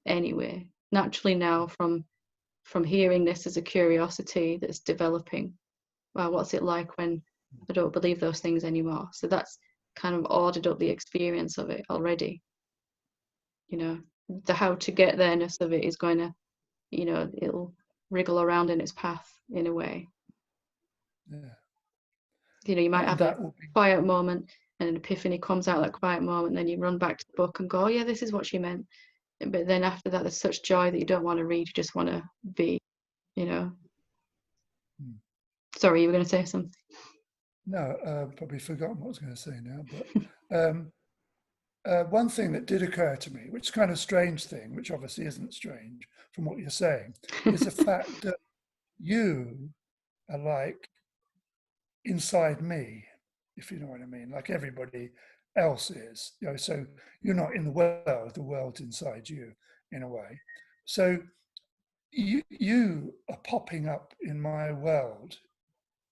anyway, naturally now from hearing this as a curiosity that's developing. Wow, what's it like when I don't believe those things anymore? So that's kind of ordered up the experience of it already. You know, the how to get there-ness of it is going to, you know, it'll wriggle around in its path in a way. Yeah. You know, you might have that a quiet moment and an epiphany comes out, that quiet moment, and then you run back to the book and go, oh yeah, this is what she meant. But then after that, there's such joy that you don't want to read, you just want to be, you know. Sorry, you were going to say something. No, probably forgotten what I was going to say now. But one thing that did occur to me, which is kind of a strange thing, which obviously isn't strange from what you're saying, is the fact that you are like inside me, if you know what I mean, like everybody else is. You know, so you're not in the world's inside you in a way. So you are popping up in my world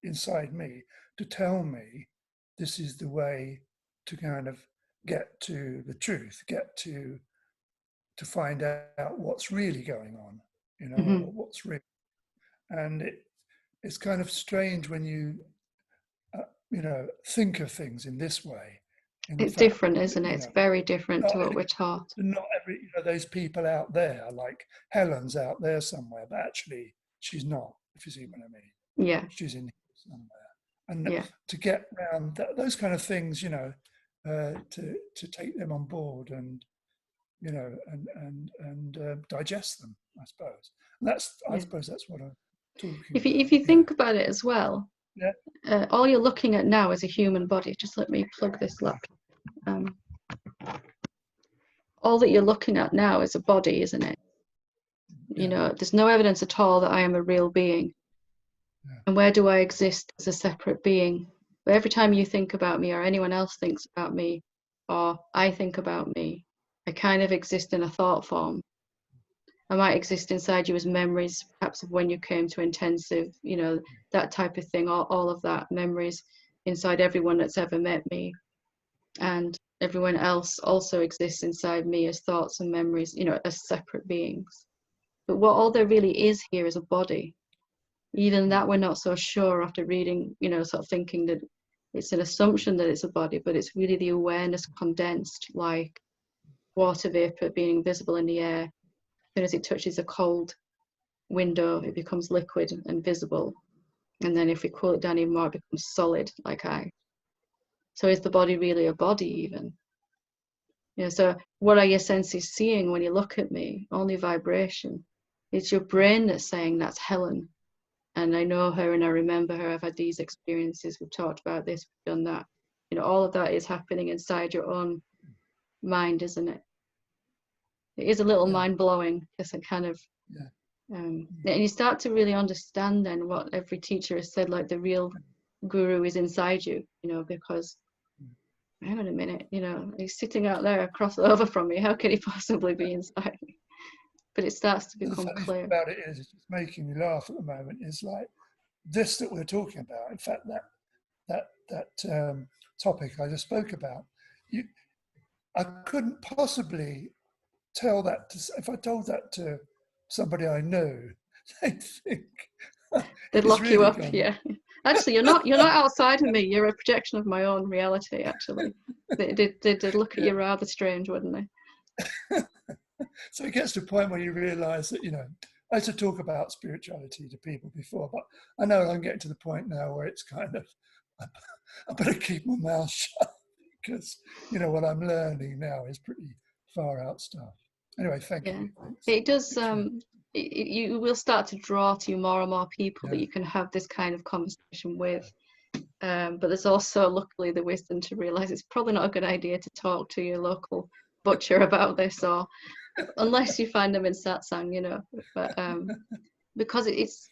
inside me to tell me this is the way to kind of get to the truth, get to find out what's really going on, you know, Mm-hmm. what's real. And it's kind of strange when you, you know, think of things in this way. It's different, isn't it? It's very different to what we're taught. Not every, you know, those people out there, like Helen's out there somewhere, but actually she's not, if you see what I mean. Yeah. She's in here somewhere. And to get around those kind of things, you know, to take them on board and, you know, and digest them, I suppose. And I suppose that's what I'm talking about. If you think about it as well, all you're looking at now is a human body. Just let me plug this laptop. All that you're looking at now is a body, isn't it? You know, there's no evidence at all that I am a real being. And where do I exist as a separate being? But every time you think about me or anyone else thinks about me or I think about me, I kind of exist in a thought form. I might exist inside you as memories, perhaps of when you came to intensive, you know, that type of thing, all of that, memories inside everyone that's ever met me. And everyone else also exists inside me as thoughts and memories, you know, as separate beings. But what all there really is here is a body. Even that we're not so sure after reading, you know, sort of thinking that it's an assumption that it's a body, but it's really the awareness condensed, like water vapor being visible in the air. As soon as it touches a cold window, it becomes liquid and visible. And then if we cool it down even more, it becomes solid, like ice. So is the body really a body even? You know, so what are your senses seeing when you look at me? Only vibration. It's your brain that's saying that's Helen. And I know her and I remember her. I've had these experiences. We've talked about this, we've done that. You know, all of that is happening inside your own mind, isn't it? It is a little mind-blowing, because it kind of, and you start to really understand then what every teacher has said, like the real guru is inside you, you know, because hang on a minute, you know, he's sitting out there across over from me. How can he possibly be inside me? But it starts to become the funny clear. thing about it is, it's just making me laugh at the moment. Is like this that we're talking about. In fact, that topic I just spoke about, I couldn't possibly tell that if I told that to somebody I knew, they'd think they'd lock you up. Yeah. Actually, you're not outside of me. You're a projection of my own reality. Actually, they'd look at you rather strange, wouldn't they? So it gets to a point where you realise that, you know, I used to talk about spirituality to people before, but I know I'm getting to the point now where it's kind of, I better keep my mouth shut, because, you know, what I'm learning now is pretty far out stuff. Anyway, thank you. Thanks. It does. You will start to draw to you more and more people that you can have this kind of conversation with. But there's also, luckily, the wisdom to realise it's probably not a good idea to talk to your local butcher about this, or unless you find them in Satsang, you know. But because it's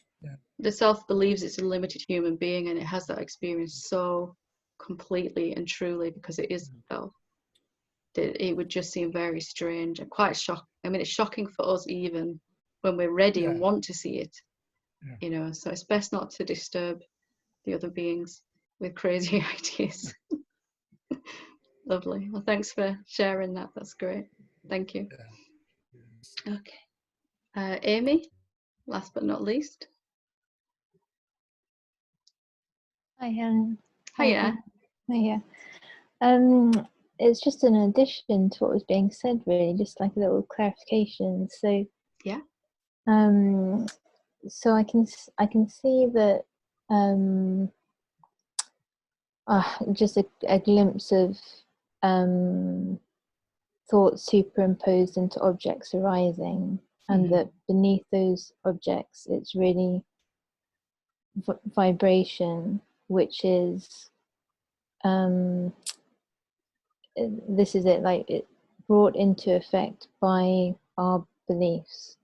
the self believes it's a limited human being, and it has that experience so completely and truly because it is the self. it would just seem very strange and quite shocking. I mean, it's shocking for us even when we're ready and Yeah. want to see it, Yeah. you know, so it's best not to disturb the other beings with crazy ideas. Lovely. Well, thanks for sharing that. That's great. Thank you. Yeah. Okay. Amy, last but not least. Hi, Helen. Hiya. Hiya. It's just an addition to what was being said, really, just like a little clarification. So Yeah. So I can see that just a glimpse of thoughts superimposed into objects arising, and that beneath those objects it's really vibration, which is this is it, like it brought into effect by our beliefs,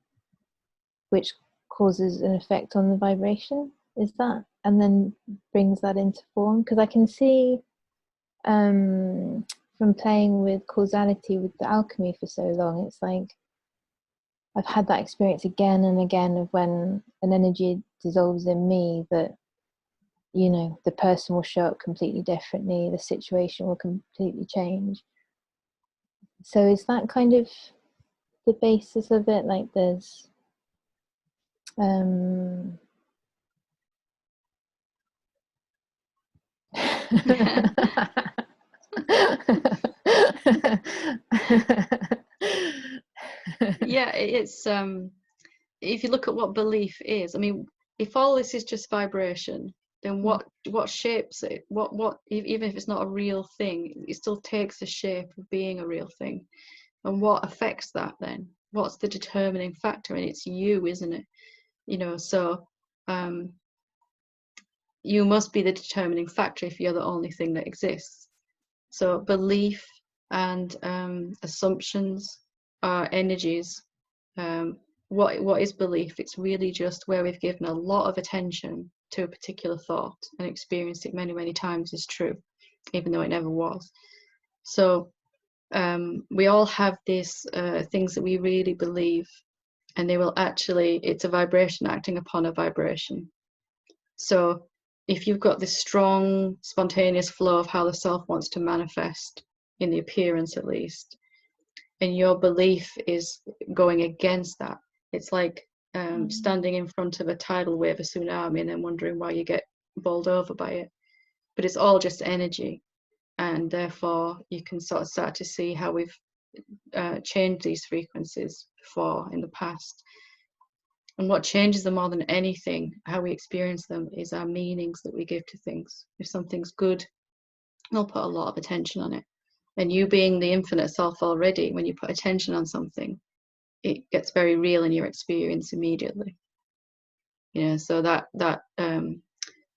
which causes an effect on the vibration, is that, and then brings that into form. Because I can see from playing with causality with the alchemy for so long, it's like I've had that experience again and again of when an energy dissolves in me, that, you know, the person will show up completely differently, the situation will completely change. So is that kind of the basis of it? Like there's Yeah, it's if you look at what belief is, I mean, if all this is just vibration, then what shapes it? What even if it's not a real thing, it still takes the shape of being a real thing. And what affects that then? What's the determining factor? And it's you, isn't it? You know, so you must be the determining factor if you're the only thing that exists. So belief and assumptions are energies. What is belief? It's really just where we've given a lot of attention to a particular thought and experienced it many, many times as true, even though it never was. So we all have these things that we really believe, and they will actually, it's a vibration acting upon a vibration. So if you've got this strong, spontaneous flow of how the self wants to manifest, in the appearance at least, and your belief is going against that, it's like standing in front of a tidal wave, a tsunami, and then wondering why you get bowled over by it. But it's all just energy, and therefore you can sort of start to see how we've changed these frequencies before in the past. And what changes them more than anything, how we experience them, is our meanings that we give to things. If something's good, we'll put a lot of attention on it. And you being the infinite self already, when you put attention on something, it gets very real in your experience immediately. You know, so that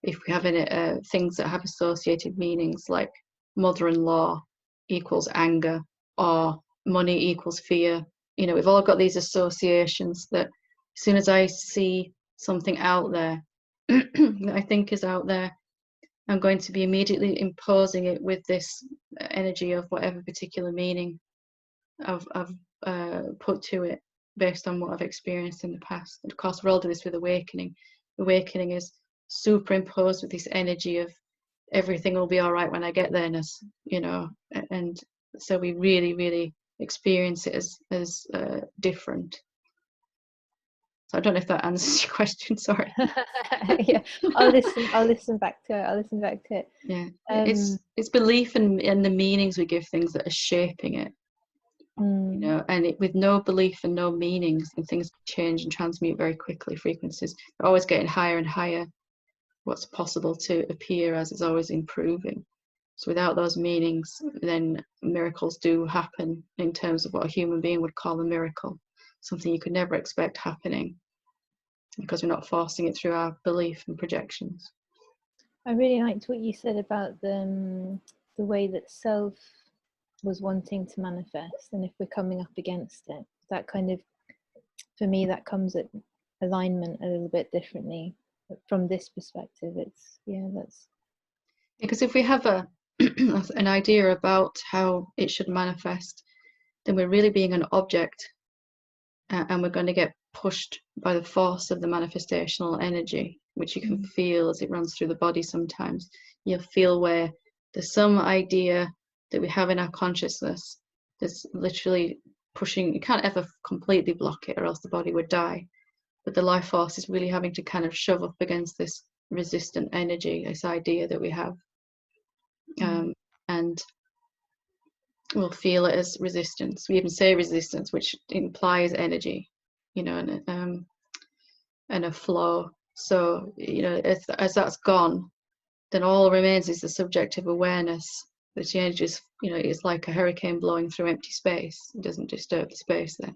if we have any things that have associated meanings, like mother-in-law equals anger, or money equals fear, you know, we've all got these associations that as soon as I see something out there that I think is out there, I'm going to be immediately imposing it with this energy of whatever particular meaning I've put to it based on what I've experienced in the past. And of course, we're all doing this with awakening. Awakening is superimposed with this energy of everything will be all right when I get there-ness, you know, and so we really, really experience it as different. So I don't know if that answers your question. Sorry. Yeah, I'll listen back to it. Yeah, it's belief and the meanings we give things that are shaping it. You know, and with no belief and no meanings, and things change and transmute very quickly. Frequencies are always getting higher and higher. What's possible to appear as is always improving. So without those meanings, then miracles do happen in terms of what a human being would call a miracle, something you could never expect happening, because we're not forcing it through our belief and projections. I really liked what you said about the way that self was wanting to manifest, and if we're coming up against it, that kind of, for me, that comes at alignment a little bit differently from this perspective. It's that's because if we have a an idea about how it should manifest, then we're really being an object, and we're going to get pushed by the force of the manifestational energy, which you can feel as it runs through the body sometimes. You'll feel where there's some idea that we have in our consciousness that's literally pushing. You can't ever completely block it, or else the body would die. But the life force is really having to kind of shove up against this resistant energy, this idea that we have. And we'll feel it as resistance. We even say resistance, which implies energy, you know, and a flow. So, you know, as that's gone, then all remains is the subjective awareness. The change is, you know, it's like a hurricane blowing through empty space. It doesn't disturb the space then.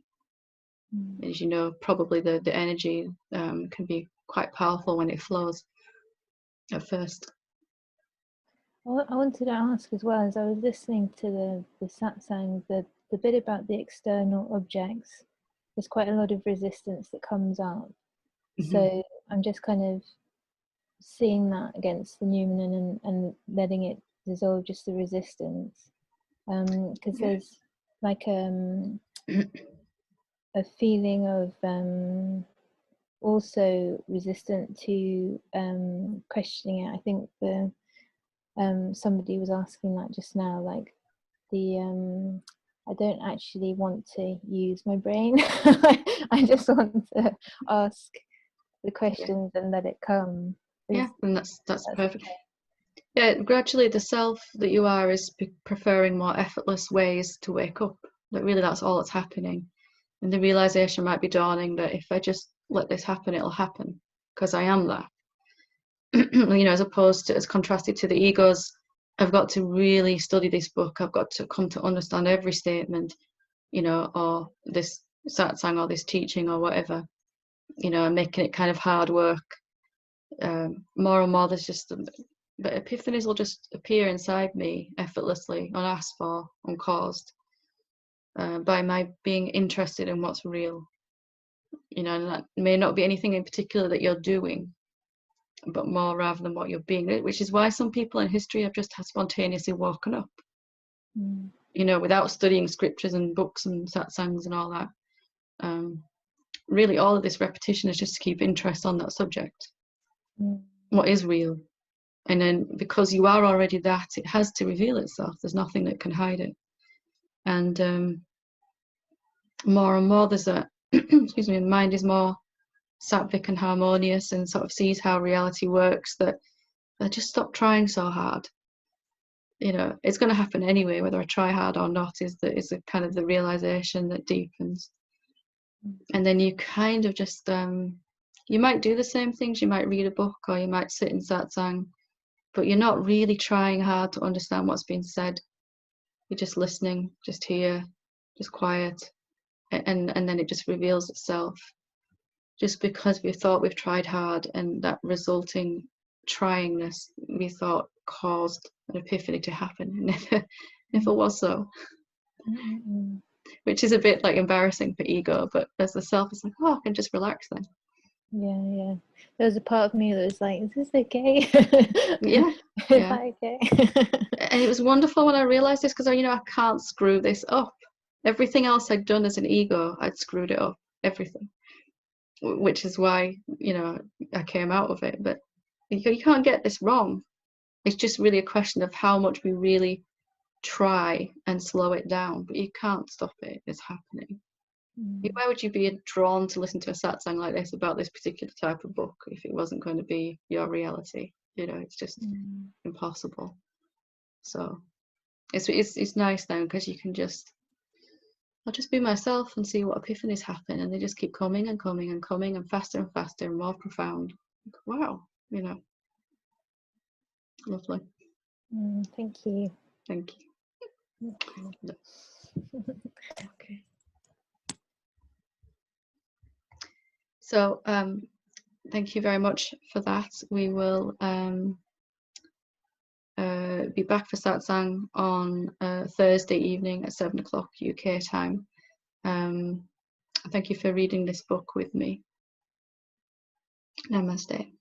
As you know, probably the energy can be quite powerful when it flows at first. I wanted to ask as well, as I was listening to the satsang, the bit about the external objects, there's quite a lot of resistance that comes up. So I'm just kind of seeing that against the Newman and letting it dissolve just the resistance. Because there's like a feeling of also resistant to questioning it. I think somebody was asking that just now, like I don't actually want to use my brain. I just want to ask the questions and let it come. Yeah, and that's perfect. Yeah, gradually the self that you are is preferring more effortless ways to wake up. Like really, that's all that's happening. And the realization might be dawning that if I just let this happen, it'll happen, because I am that. You know, as opposed to, as contrasted to the egos, I've got to really study this book. I've got to come to understand every statement, you know, or this satsang or this teaching or whatever, you know, and making it kind of hard work. More and more, there's just, but epiphanies will just appear inside me effortlessly, unasked for, uncaused, by my being interested in what's real. You know, and that may not be anything in particular that you're doing, but more rather than what you're being, which is why some people in history have just spontaneously woken up, you know, without studying scriptures and books and satsangs and all that. Really, all of this repetition is just to keep interest on that subject. What is real? And then because you are already that, it has to reveal itself. There's nothing that can hide it. And more and more there's a excuse me, the mind is more sattvic and harmonious and sort of sees how reality works, that I just stop trying so hard. You know, it's going to happen anyway, whether I try hard or not, is a kind of the realization that deepens. And then you kind of just you might do the same things. You might read a book, or you might sit in satsang, but you're not really trying hard to understand what's being said. You're just listening, just here, just quiet, and then it just reveals itself. Just because we've thought we've tried hard, and that resulting tryingness we thought caused an epiphany to happen. It never was so. Which is a bit like embarrassing for ego, but as the self is like, oh, I can just relax then. Yeah. There was a part of me that was like, is this okay? Yeah. Is that okay? And it was wonderful when I realized this, because, you know, I can't screw this up. Everything else I'd done as an ego, I'd screwed it up, everything. Which is why, you know, I came out of it. But you can't get this wrong. It's just really a question of how much we really try and slow it down. But you can't stop it. It's happening. Why would you be drawn to listen to a satsang like this about this particular type of book if it wasn't going to be your reality? You know, it's just impossible. So it's nice then, because you can I'll just be myself and see what epiphanies happen, and they just keep coming and coming and coming, and faster and more profound. Wow, you know, lovely. Thank you. Thank you. Okay. So thank you very much for that. We will be back for satsang on Thursday evening at 7 o'clock UK time. Thank you for reading this book with me. Namaste.